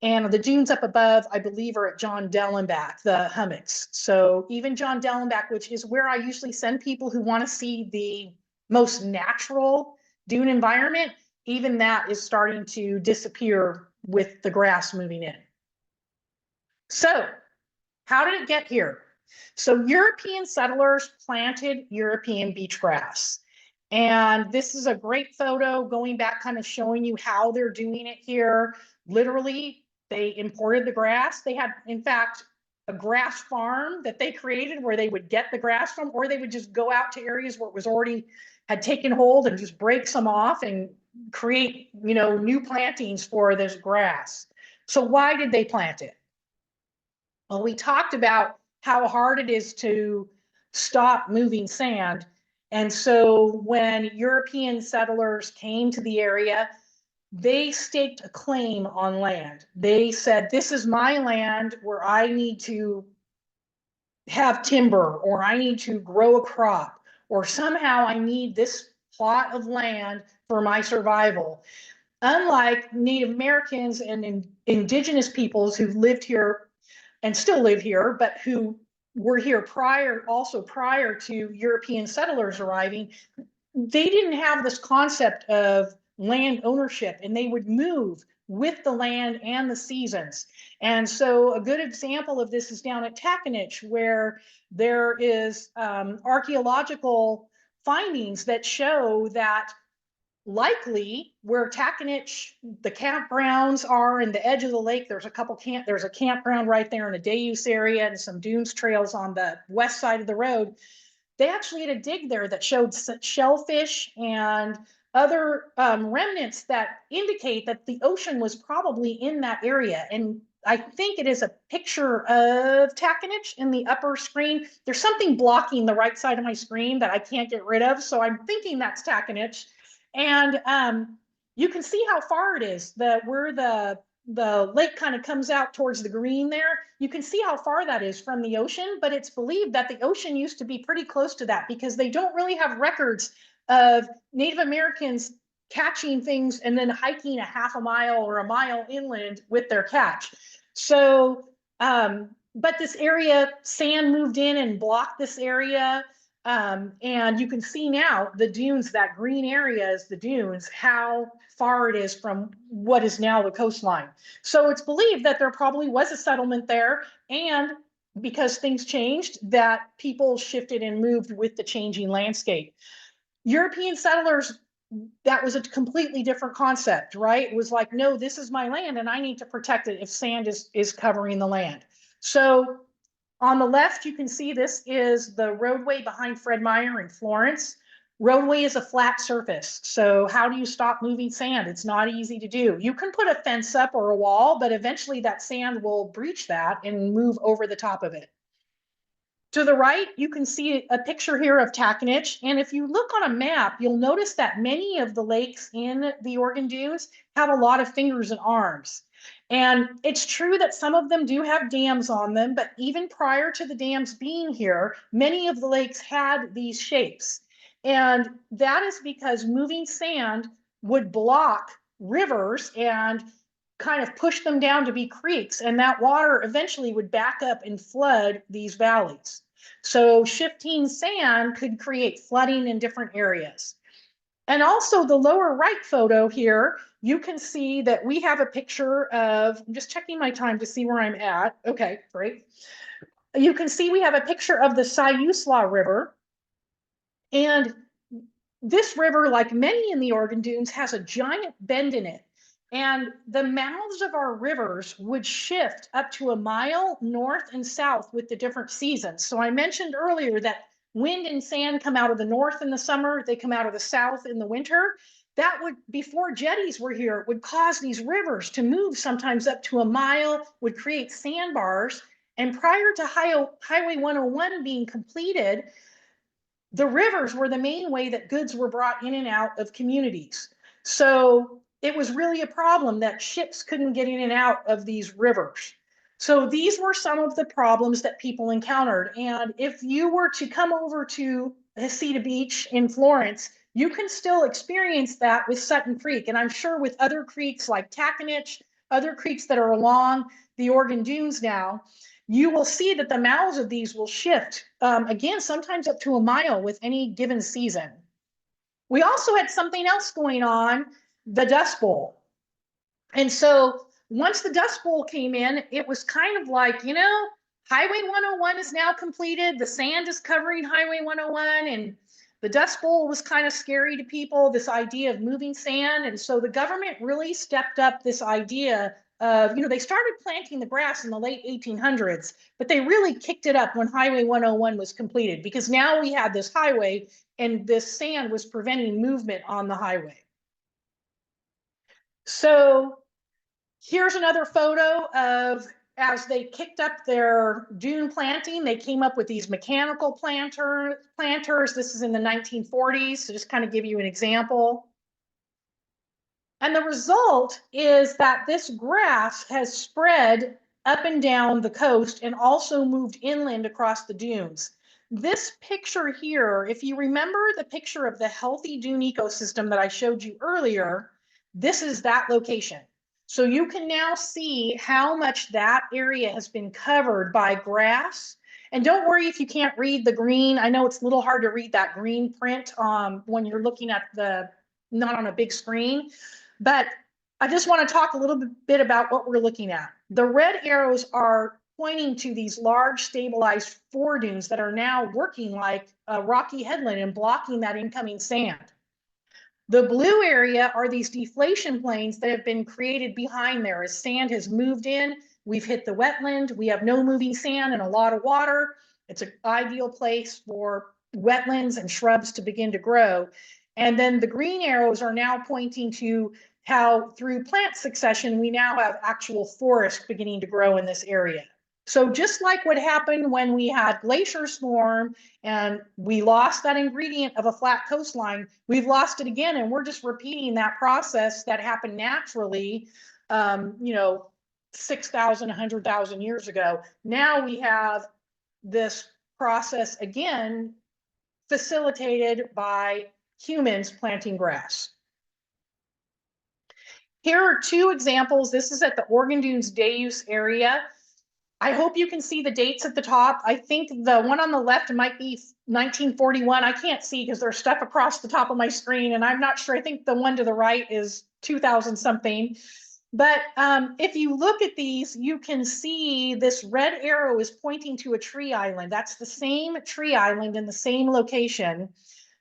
S2: And the dunes up above, I believe, are at John Dellenback, the hummocks. So even John Dellenback, which is where I usually send people who want to see the most natural dune environment, even that is starting to disappear with the grass moving in. So how did it get here? So European settlers planted European beach grass. And this is a great photo going back, kind of showing you how they're doing it here. Literally, they imported the grass. They had, in fact, a grass farm that they created where they would get the grass from, or they would just go out to areas where it was already had taken hold and just break some off and create, new plantings for this grass. So why did they plant it? Well, we talked about how hard it is to stop moving sand. And so when European settlers came to the area, they staked a claim on land. They said, this is my land where I need to have timber, or I need to grow a crop, or somehow I need this plot of land for my survival. Unlike Native Americans and indigenous peoples who lived here and still live here, but who were here prior to European settlers arriving, they didn't have this concept of land ownership, and they would move with the land and the seasons. And so a good example of this is down at Taconich, where there is archaeological findings that show that likely where Taconich, the campgrounds are in the edge of the lake, there's a campground right there in the Deus area and some dunes trails on the west side of the road. They actually had a dig there that showed shellfish and other remnants that indicate that the ocean was probably in that area. And I think it is a picture of Taconich in the upper screen. There's something blocking the right side of my screen that I can't get rid of, so I'm thinking that's Taconich. And you can see how far it is, where the lake kind of comes out towards the green there. You can see how far that is from the ocean, but it's believed that the ocean used to be pretty close to that, because they don't really have records of Native Americans catching things and then hiking a half a mile or a mile inland with their catch. So, but this area, sand moved in and blocked this area. And you can see now the dunes, that green area is the dunes, how far it is from what is now the coastline. So it's believed that there probably was a settlement there, and because things changed, that people shifted and moved with the changing landscape. European settlers, that was a completely different concept, right? It was like, no, this is my land and I need to protect it if sand is covering the land. So on the left, you can see this is the roadway behind Fred Meyer in Florence. Roadway is a flat surface. So how do you stop moving sand? It's not easy to do. You can put a fence up or a wall, but eventually that sand will breach that and move over the top of it. To the right, you can see a picture here of Taconich. And if you look on a map, you'll notice that many of the lakes in the Oregon Dunes have a lot of fingers and arms. And it's true that some of them do have dams on them, but even prior to the dams being here, many of the lakes had these shapes. And that is because moving sand would block rivers and kind of push them down to be creeks, and that water eventually would back up and flood these valleys. So shifting sand could create flooding in different areas. And also the lower right photo here, you can see that we have a picture of, I'm just checking my time to see where I'm at. Okay, great. You can see we have a picture of the Siuslaw River. And this river, like many in the Oregon Dunes, has a giant bend in it. And the mouths of our rivers would shift up to a mile north and south with the different seasons. So I mentioned earlier that wind and sand come out of the north in the summer, they come out of the south in the winter. That would, before jetties were here, would cause these rivers to move sometimes up to a mile, would create sandbars. And prior to Highway 101 being completed, the rivers were the main way that goods were brought in and out of communities. So it was really a problem that ships couldn't get in and out of these rivers. So these were some of the problems that people encountered. And if you were to come over to Heceta Beach in Florence, you can still experience that with Sutton Creek. And I'm sure with other creeks like Taconich, other creeks that are along the Oregon Dunes now, you will see that the mouths of these will shift, again, sometimes up to a mile with any given season. We also had something else going on, the Dust Bowl. And so once the Dust Bowl came in, it was kind of like, Highway 101 is now completed. The sand is covering Highway 101, and the Dust Bowl was kind of scary to people, this idea of moving sand. And so the government really stepped up this idea of, they started planting the grass in the late 1800s, but they really kicked it up when Highway 101 was completed, because now we had this highway and this sand was preventing movement on the highway. So here's another photo of as they kicked up their dune planting, they came up with these mechanical planters. This is in the 1940s, so just kind of give you an example. And the result is that this grass has spread up and down the coast and also moved inland across the dunes. This picture here, if you remember the picture of the healthy dune ecosystem that I showed you earlier, this is that location. So you can now see how much that area has been covered by grass. And don't worry if you can't read the green. I know it's a little hard to read that green print when you're looking at not on a big screen, but I just want to talk a little bit about what we're looking at. The red arrows are pointing to these large stabilized foredunes that are now working like a rocky headland and blocking that incoming sand. The blue area are these deflation plains that have been created behind there as sand has moved in. We've hit the wetland. We have no moving sand and a lot of water. It's an ideal place for wetlands and shrubs to begin to grow. And then the green arrows are now pointing to how through plant succession, we now have actual forest beginning to grow in this area. So just like what happened when we had glaciers form and we lost that ingredient of a flat coastline, we've lost it again, and we're just repeating that process that happened naturally, 6,000, 100,000 years ago. Now we have this process again facilitated by humans planting grass. Here are two examples. This is at the Oregon Dunes day use area. I hope you can see the dates at the top. I think the one on the left might be 1941. I can't see because there's stuff across the top of my screen, and I'm not sure. I think the one to the right is 2000 something. But if you look at these, you can see this red arrow is pointing to a tree island. That's the same tree island in the same location.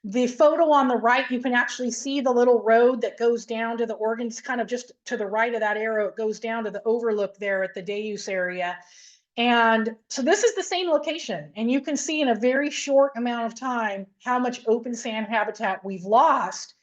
S2: The photo on the right, you can actually see the little road that goes down to the Oregon. It's kind of just to the right of that arrow. It goes down to the overlook there at the day use area. And so this is the same location, and you can see in a very short amount of time how much open sand habitat we've lost.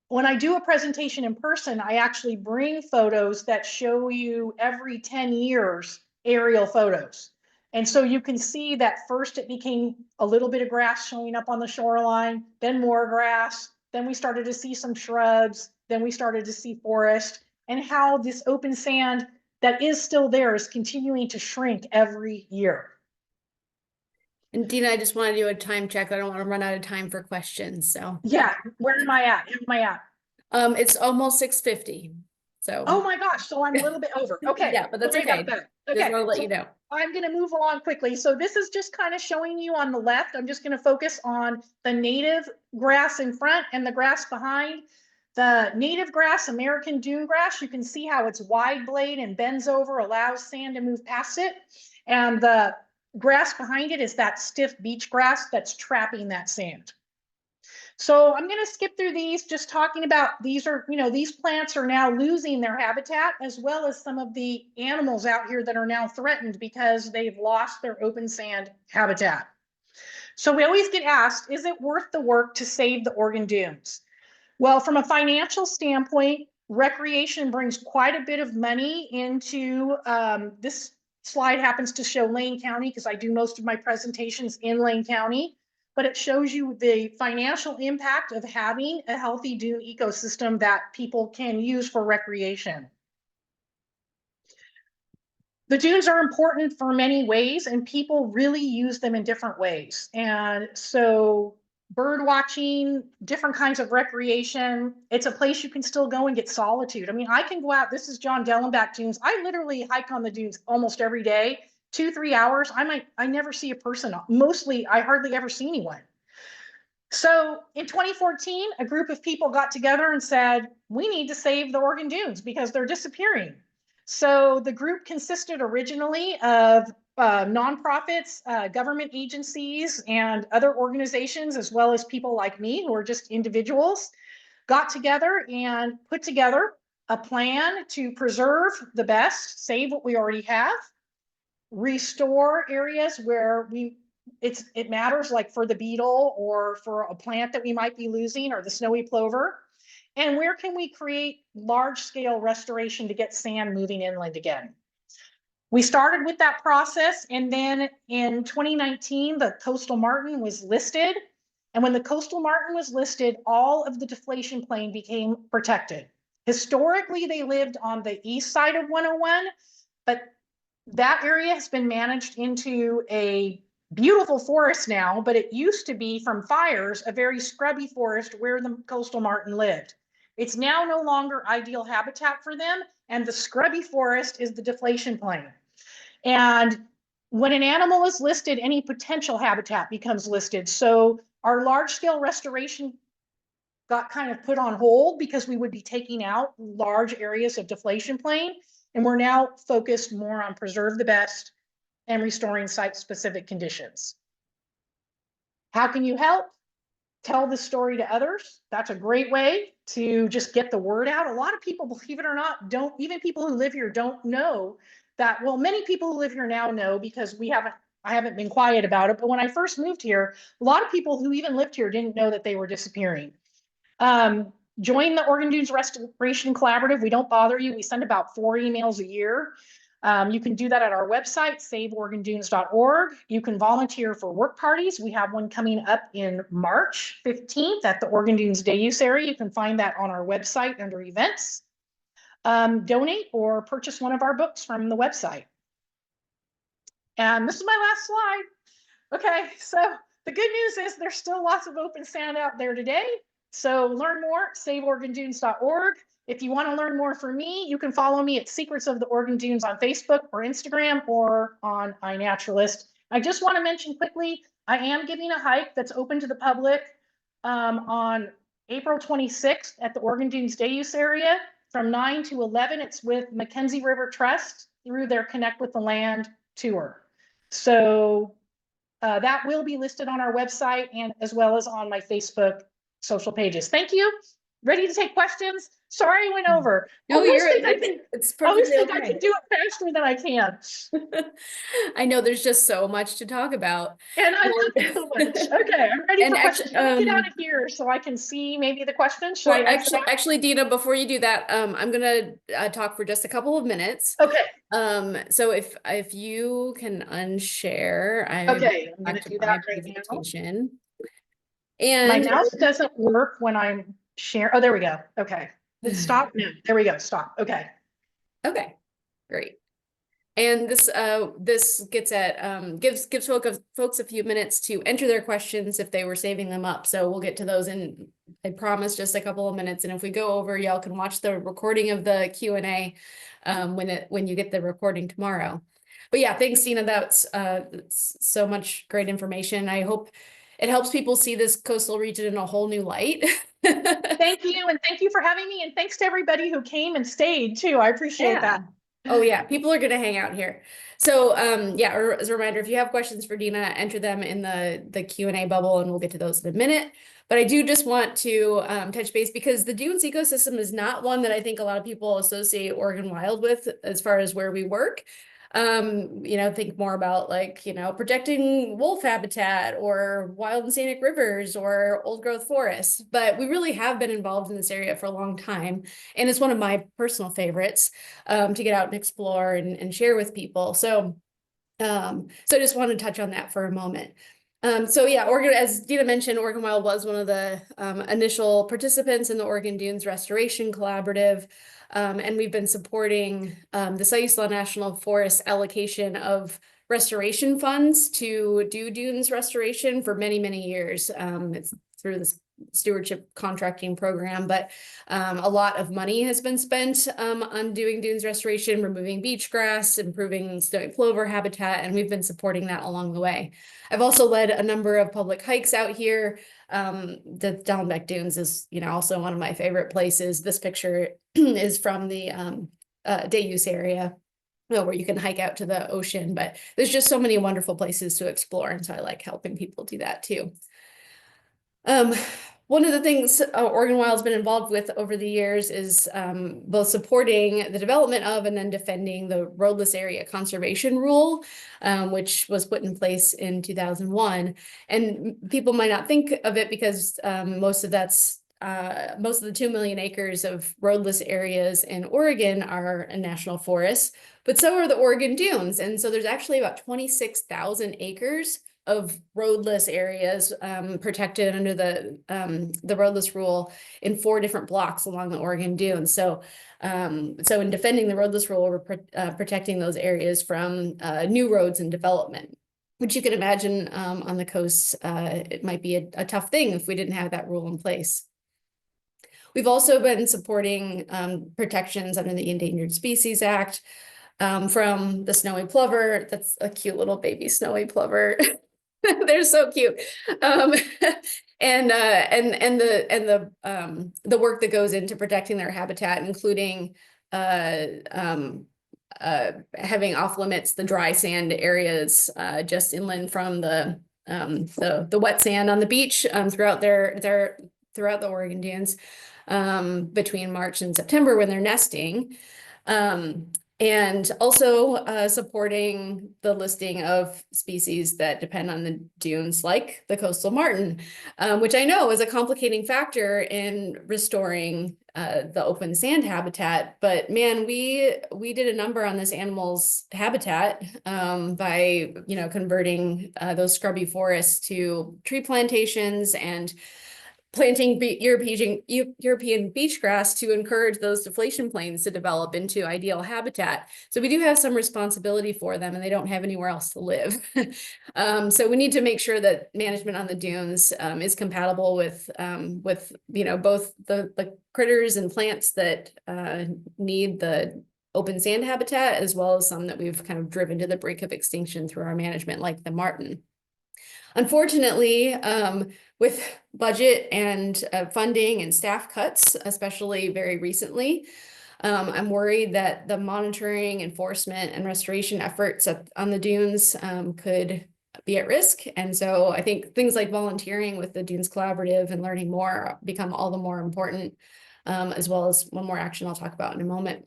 S2: When I do a presentation in person, I actually bring photos that show you every 10 years aerial photos. And so you can see that first it became a little bit of grass showing up on the shoreline, then more grass, then we started to see some shrubs, then we started to see forest, and how this open sand that is still there is continuing to shrink every year.
S1: And Dina, I just want to do a time check. I don't want to run out of time for questions. So
S2: yeah, where am I at? Where am I at?
S1: It's almost 6:50. So
S2: oh my gosh, so I'm a little bit over. Okay.
S1: yeah, but that's okay.
S2: Okay.
S1: Just want to let you know.
S2: I'm going to move along quickly. So this is just kind of showing you on the left. I'm just going to focus on the native grass in front and the grass behind. The native grass, American dune grass, you can see how it's wide blade and bends over, allows sand to move past it. And the grass behind it is that stiff beach grass that's trapping that sand. So I'm going to skip through these, just talking about these plants are now losing their habitat, as well as some of the animals out here that are now threatened because they've lost their open sand habitat. So we always get asked, is it worth the work to save the Oregon dunes? Well, from a financial standpoint, recreation brings quite a bit of money into this slide happens to show Lane County because I do most of my presentations in Lane County, but it shows you the financial impact of having a healthy dune ecosystem that people can use for recreation. The dunes are important for many ways, and people really use them in different ways. And so bird watching, different kinds of recreation. It's a place you can still go and get solitude. I mean, I can go out. This is John Dellenbach dunes. I literally hike on the dunes almost every day, 2-3 hours. I never see a person. Mostly, I hardly ever see anyone. So in 2014, a group of people got together and said, we need to save the Oregon dunes because they're disappearing. So the group consisted originally of nonprofits, government agencies, and other organizations, as well as people like me who are just individuals, got together and put together a plan to preserve the best, save what we already have, restore areas where it matters, like for the beetle or for a plant that we might be losing or the snowy plover, And where can we create large-scale restoration to get sand moving inland again? We started with that process, and then in 2019, the coastal martin was listed. And when the coastal martin was listed, all of the deflation plain became protected. Historically, they lived on the east side of 101, but that area has been managed into a beautiful forest now, but it used to be, from fires, a very scrubby forest where the coastal martin lived. It's now no longer ideal habitat for them, and the scrubby forest is the deflation plain. And when an animal is listed, any potential habitat becomes listed. So our large scale restoration got kind of put on hold because we would be taking out large areas of deflation plain. And we're now focused more on preserve the best and restoring site specific conditions. How can you help? Tell the story to others. That's a great way to just get the word out. A lot of people, believe it or not, don't, even people who live here don't know that. Well, many people who live here now know, because I haven't been quiet about it, but when I first moved here, a lot of people who even lived here didn't know that they were disappearing. Join the Oregon Dunes Restoration Collaborative. We don't bother you. We send about 4 emails a year. You can do that at our website, saveoregondunes.org. You can volunteer for work parties. We have one coming up in March 15th at the Oregon Dunes Day Use area. You can find that on our website under events. Donate or purchase one of our books from the website. And this is my last slide. Okay, so the good news is there's still lots of open sand out there today. So learn more, saveoregondunes.org. If you want to learn more from me, you can follow me at Secrets of the Oregon Dunes on Facebook or Instagram or on iNaturalist. I just want to mention quickly, I am giving a hike that's open to the public on April 26th at the Oregon Dunes Day Use area from 9 to 11. It's with Mackenzie River Trust through their Connect with the Land tour. So that will be listed on our website and as well as on my Facebook social pages. Thank you. Ready to take questions? Sorry, I went over.
S1: No,
S2: it's perfectly okay. I can do it faster than I can.
S1: I know there's just so much to talk about.
S2: And I love it so much. Okay, I'm ready for questions. Let me get out of here so I can see maybe the questions. Should I
S1: actually, Dina, before you do that, I'm gonna talk for just a couple of minutes.
S2: Okay.
S1: So if you can unshare, I'm
S2: gonna do that right now.
S1: And
S2: my mouse doesn't work when I'm sharing. Oh, there we go. Okay. Stop. No, there we go. Stop. Okay.
S1: Okay, great. And this gets at gives folks a few minutes to enter their questions if they were saving them up. So we'll get to those in, I promise, just a couple of minutes. And if we go over, y'all can watch the recording of the Q&A when you get the recording tomorrow. But yeah, thanks, Dina. That's so much great information. I hope it helps people see this coastal region in a whole new light.
S2: Thank you. And thank you for having me. And thanks to everybody who came and stayed too. I appreciate that.
S1: Oh yeah, people are going to hang out here. So yeah, as a reminder, if you have questions for Dina, enter them in the Q&A bubble and we'll get to those in a minute. But I do just want to touch base because the dunes ecosystem is not one that I think a lot of people associate Oregon Wild with as far as where we work. Think more about protecting wolf habitat or wild and scenic rivers or old growth forests, but we really have been involved in this area for a long time. And it's one of my personal favorites to get out and explore and share with people. So I just want to touch on that for a moment. So yeah, Oregon, as Dina mentioned, Oregon Wild was one of the initial participants in the Oregon Dunes Restoration Collaborative. And we've been supporting the Siuslaw National Forest allocation of restoration funds to do dunes restoration for many, many years. It's through this stewardship contracting program, but a lot of money has been spent on doing dunes restoration, removing beach grass, improving snowy plover habitat, and we've been supporting that along the way. I've also led a number of public hikes out here. The Dallenbeck Dunes is, also one of my favorite places. This picture is from the day use area where you can hike out to the ocean, but there's just so many wonderful places to explore. And so I like helping people do that too. One of the things Oregon Wild's been involved with over the years is both supporting the development of and then defending the roadless area conservation rule, which was put in place in 2001. And people might not think of it because most of that's most of the 2 million acres of roadless areas in Oregon are a national forest, but so are the Oregon dunes. And so there's actually about 26,000 acres of roadless areas protected under the roadless rule in 4 different blocks along the Oregon dunes. So in defending the roadless rule, we're protecting those areas from new roads and development, which you can imagine on the coast, it might be a tough thing if we didn't have that rule in place. We've also been supporting protections under the Endangered Species Act from the snowy plover. That's a cute little baby snowy plover. They're so cute. And the work that goes into protecting their habitat, including having off limits the dry sand areas just inland from the wet sand on the beach throughout the Oregon dunes between March and September when they're nesting. And also supporting the listing of species that depend on the dunes, like the coastal martin, which I know is a complicating factor in restoring the open sand habitat. But man, we did a number on this animal's habitat by converting those scrubby forests to tree plantations and planting European beach grass to encourage those deflation plains to develop into ideal habitat. So we do have some responsibility for them, and they don't have anywhere else to live. So we need to make sure that management on the dunes is compatible with both the critters and plants that need the open sand habitat, as well as some that we've kind of driven to the brink of extinction through our management, like the martin. Unfortunately, with budget and funding and staff cuts, especially very recently, I'm worried that the monitoring, enforcement, and restoration efforts on the dunes could be at risk. And so I think things like volunteering with the Dunes Collaborative and learning more become all the more important, as well as one more action I'll talk about in a moment.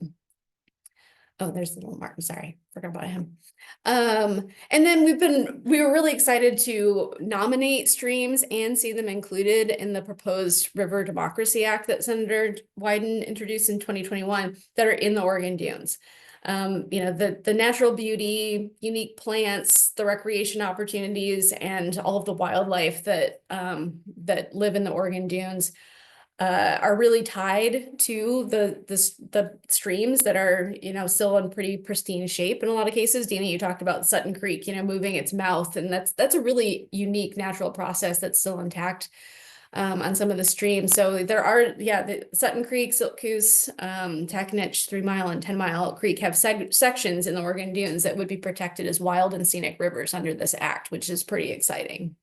S1: Oh, there's the little Martin. Sorry, forgot about him. And then we were really excited to nominate streams and see them included in the proposed River Democracy Act that Senator Wyden introduced in 2021 that are in the Oregon dunes. The natural beauty, unique plants, the recreation opportunities, and all of the wildlife that live in the Oregon dunes are really tied to the streams that are still in pretty pristine shape in a lot of cases. Dina, you talked about Sutton Creek moving its mouth, and that's a really unique natural process that's still intact on some of the streams. So there are the Sutton Creek, Silk Goose, Taconich, 3 Mile, and 10 Mile Creek have sections in the Oregon dunes that would be protected as wild and scenic rivers under this act, which is pretty exciting.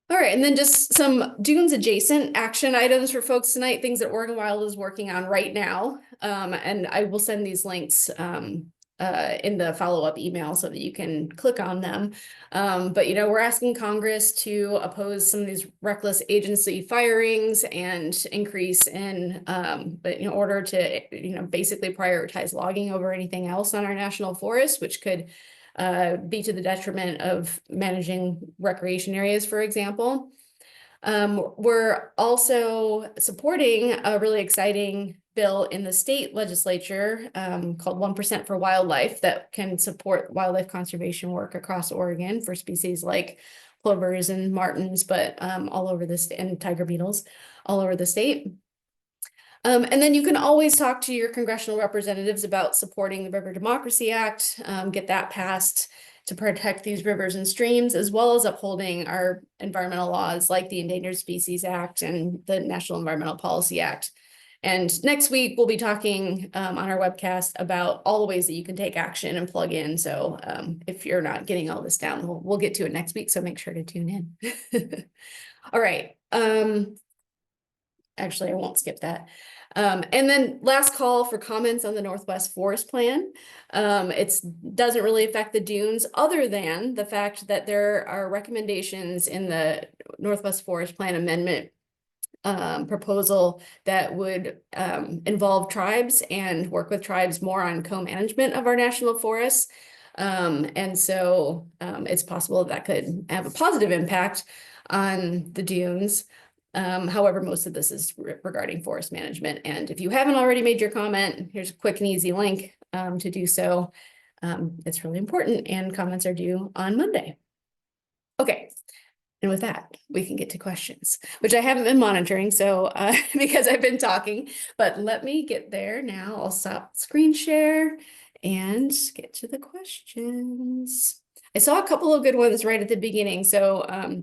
S1: All right, and then just some dunes adjacent action items for folks tonight, things that Oregon Wild is working on right now. And I will send these links in the follow-up email so that you can click on them. But we're asking Congress to oppose some of these reckless agency firings and increase in order to basically prioritize logging over anything else on our national forest, which could be to the detriment of managing recreation areas, for example. We're also supporting a really exciting bill in the state legislature called 1% for Wildlife that can support wildlife conservation work across Oregon for species like plovers and martins, but all over the state, and tiger beetles all over the state. And then you can always talk to your congressional representatives about supporting the River Democracy Act, get that passed to protect these rivers and streams, as well as upholding our environmental laws like the Endangered Species Act and the National Environmental Policy Act. And next week, we'll be talking on our webcast about all the ways that you can take action and plug in. So if you're not getting all this down, we'll get to it next week. So make sure to tune in. All right. Actually, I won't skip that. And then last call for comments on the Northwest Forest Plan. It doesn't really affect the dunes other than the fact that there are recommendations in the Northwest Forest Plan amendment proposal that would involve tribes and work with tribes more on co-management of our national forests. And so it's possible that could have a positive impact on the dunes. However, most of this is regarding forest management. And if you haven't already made your comment, here's a quick and easy link to do so. It's really important, and comments are due on Monday. Okay. And with that, we can get to questions, which I haven't been monitoring, so because I've been talking, but let me get there now. I'll stop screen share and get to the questions. I saw a couple of good ones right at the beginning. So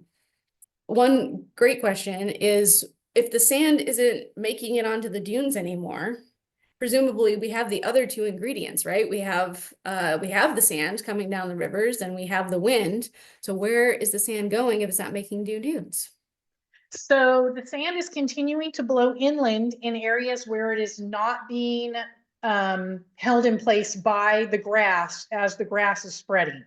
S1: one great question is, if the sand isn't making it onto the dunes anymore, presumably we have the other two ingredients, right? We have the sand coming down the rivers, and we have the wind. So where is the sand going if it's not making new dunes?
S2: So the sand is continuing to blow inland in areas where it is not being held in place by the grass as the grass is spreading.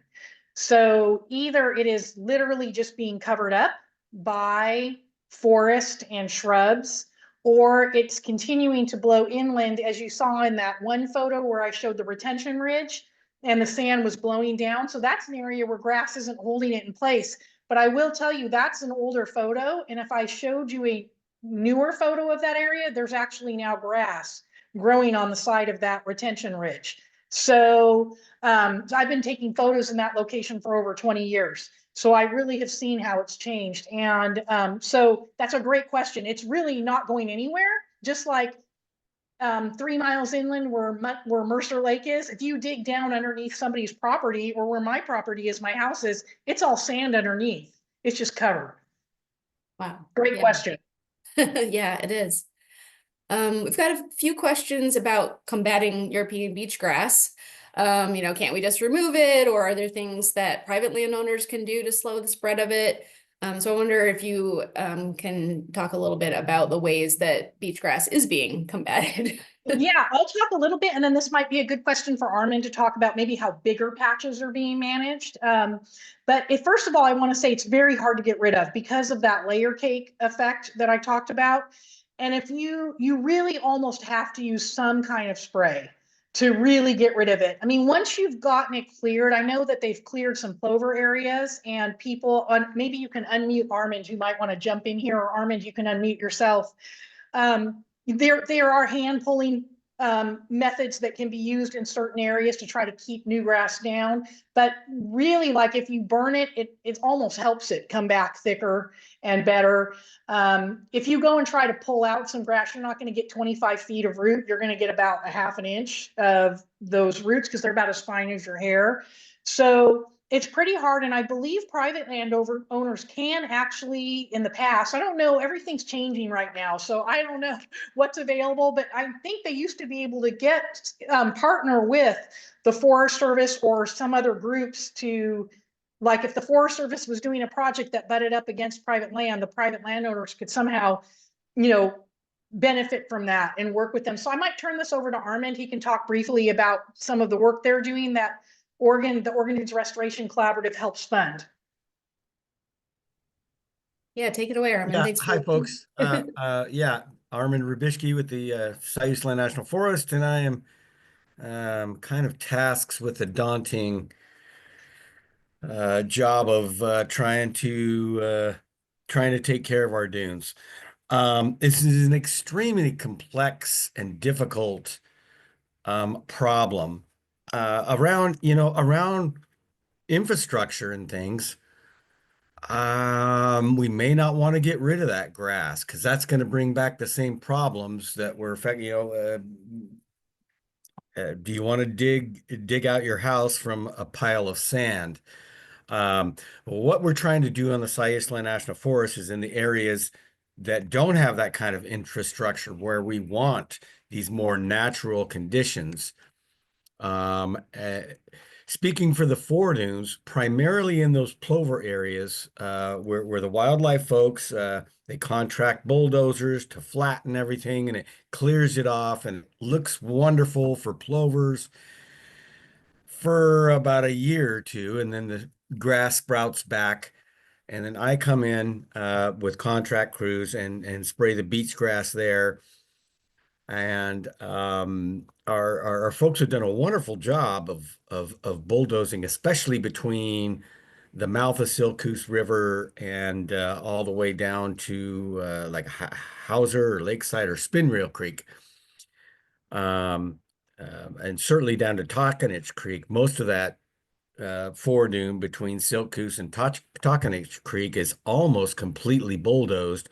S2: So either it is literally just being covered up by forest and shrubs, or it's continuing to blow inland, as you saw in that one photo where I showed the retention ridge and the sand was blowing down. So that's an area where grass isn't holding it in place. But I will tell you, that's an older photo. And if I showed you a newer photo of that area, there's actually now grass growing on the side of that retention ridge. So I've been taking photos in that location for over 20 years. So I really have seen how it's changed. And so that's a great question. It's really not going anywhere, just like 3 miles inland where Mercer Lake is. If you dig down underneath somebody's property, or where my property is, my house is, it's all sand underneath. It's just covered.
S1: Wow.
S2: Great question.
S1: Yeah, it is. We've got a few questions about combating European beach grass. Can't we just remove it, or are there things that private landowners can do to slow the spread of it? So I wonder if you can talk a little bit about the ways that beach grass is being combated.
S2: Yeah, I'll talk a little bit, and then this might be a good question for Armin to talk about maybe how bigger patches are being managed. But first of all, I want to say it's very hard to get rid of because of that layer cake effect that I talked about. And if you really almost have to use some kind of spray to really get rid of it. I mean, once you've gotten it cleared, I know that they've cleared some clover areas, and people maybe you can unmute Armin, who might want to jump in here, or Armin, you can unmute yourself. There are hand pulling methods that can be used in certain areas to try to keep new grass down. But really, like if you burn it, it almost helps it come back thicker and better. If you go and try to pull out some grass, you're not going to get 25 feet of root. You're going to get about a half an inch of those roots because they're about as fine as your hair. So it's pretty hard. And I believe private owners can actually, in the past, I don't know, everything's changing right now. So I don't know what's available, but I think they used to be able to get partner with the Forest Service or some other groups to, like if the Forest Service was doing a project that butted up against private land, the private landowners could somehow, benefit from that and work with them. So I might turn this over to Armand. He can talk briefly about some of the work they're doing that the Oregon Dunes Restoration Collaborative helps fund.
S1: Yeah, take it away, Armin.
S3: Yeah,
S1: Thanks.
S3: hi, folks. Yeah, Armin Rubishki with the Siuslaw National Forest, and I am kind of tasked with the daunting job of trying to take care of our dunes. This is an extremely complex and difficult problem around infrastructure and things. We may not want to get rid of that grass because that's going to bring back the same problems that were affecting, do you want to dig out your house from a pile of sand? What we're trying to do on the Siuslaw National Forest is in the areas that don't have that kind of infrastructure, where we want these more natural conditions. Speaking for the foredunes, primarily in those plover areas, where the wildlife folks, they contract bulldozers to flatten everything, and it clears it off and looks wonderful for plovers for about a year or two, and then the grass sprouts back. And then I come in with contract crews and spray the beach grass there. And our folks have done a wonderful job of bulldozing, especially between the mouth of Silcoos River and all the way down to like Hauser or Lakeside or Spinreel Creek. And certainly down to Tockenich Creek. Most of that foredune between Silcoos and Tockenich Creek is almost completely bulldozed,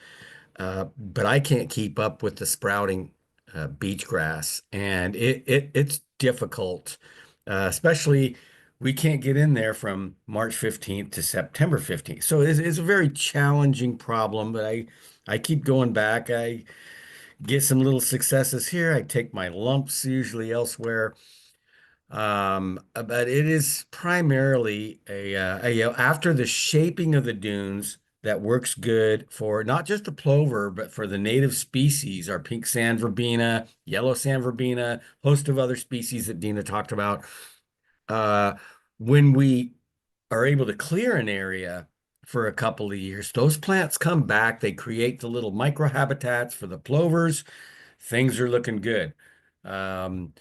S3: but I can't keep up with the sprouting beach grass, and it's difficult, especially we can't get in there from March 15th to September 15th. So it's a very challenging problem, but I keep going back. I get some little successes here. I take my lumps usually elsewhere. But it is primarily after the shaping of the dunes that works good for not just the plover, but for the native species, our pink sand verbena, yellow sand verbena, host of other species that Dina talked about. When we are able to clear an area for a couple of years, those plants come back, they create the little microhabitats for the plovers. Things are looking good. But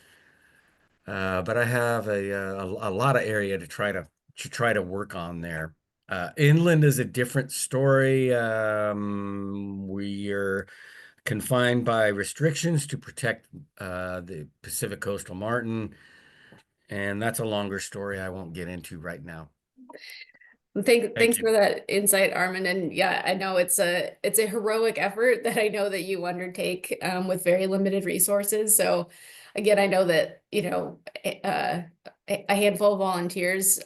S3: I have a lot of area to try to work on there. Inland is a different story. We are confined by restrictions to protect the Pacific coastal martin, and that's a longer story I won't get into right now.
S1: Thanks
S3: you.
S1: for that insight, Armin. And yeah, I know it's a heroic effort that I know that you undertake with very limited resources. So again, I know that, a handful of volunteers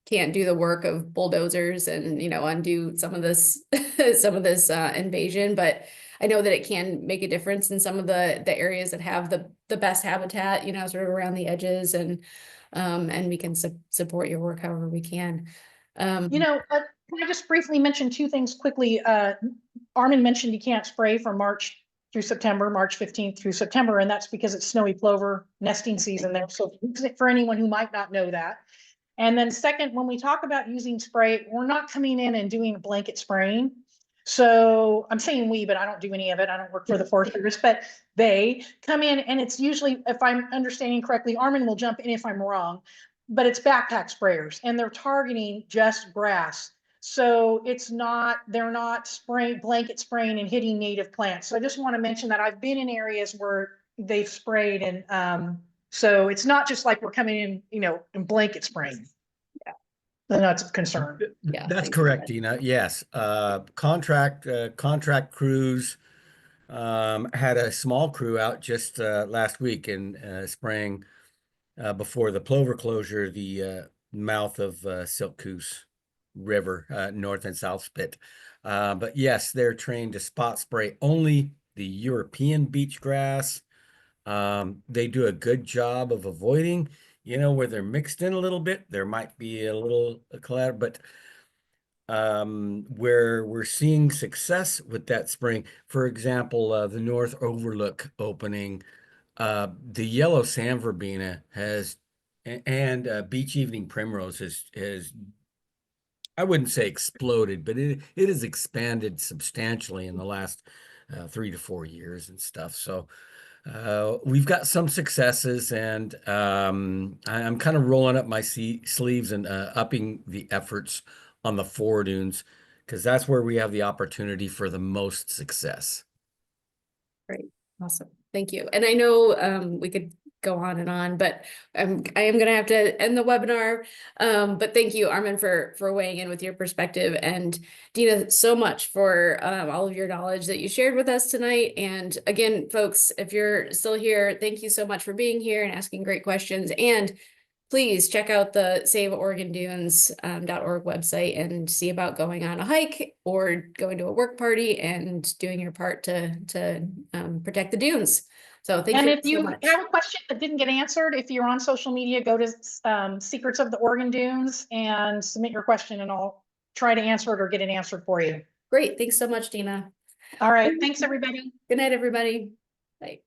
S1: can't do the work of bulldozers and, undo some of this invasion, but I know that it can make a difference in some of the areas that have the best habitat, sort of around the edges, and we can support your work however we can.
S2: Can I just briefly mention two things quickly? Armin mentioned you can't spray from March through September, March 15th through September, and that's because it's snowy plover nesting season there. So for anyone who might not know that. And then second, when we talk about using spray, we're not coming in and doing blanket spraying. So I'm saying we, but I don't do any of it. I don't work for the Forest Service, but they come in, and it's usually, if I'm understanding correctly, Armin will jump in if I'm wrong, but it's backpack sprayers, and they're targeting just grass. So they're not blanket spraying and hitting native plants. So I just want to mention that I've been in areas where they've sprayed, and so it's not just like we're coming in, and blanket spraying.
S1: Yeah.
S2: I know it's a concern.
S1: Yeah,
S3: That's correct, Dina. Yes. Contract crews had a small crew out just last week in spraying before the plover closure, the mouth of Silcoos River, north and south spit. But yes, they're trained to spot spray only the European beach grass. They do a good job of avoiding, where they're mixed in a little bit, there might be a little collateral, but where we're seeing success with that spraying, for example, the North Overlook opening, the yellow sand verbena and beach evening primrose has I wouldn't say exploded, but it has expanded substantially in the last 3 to 4 years and stuff. So we've got some successes, and I'm kind of rolling up my sleeves and upping the efforts on the foredunes, because that's where we have the opportunity for the most success.
S1: Great. Awesome. Thank you. And I know we could go on and on, but I am going to have to end the webinar. But thank you, Armin, for weighing in with your perspective, and Dina, so much for all of your knowledge that you shared with us tonight. And again, folks, if you're still here, thank you so much for being here and asking great questions. And please check out the SaveOregonDunes.org website and see about going on a hike or going to a work party and doing your part to protect the dunes. So thank you
S2: if you
S1: so much.
S2: have a question that didn't get answered, if you're on social media, go to Secrets of the Oregon Dunes and submit your question, and I'll try to answer it or get it answered for you.
S1: Great. Thanks so much, Dina.
S2: All right. Thanks, everybody.
S1: Good night, everybody. Bye.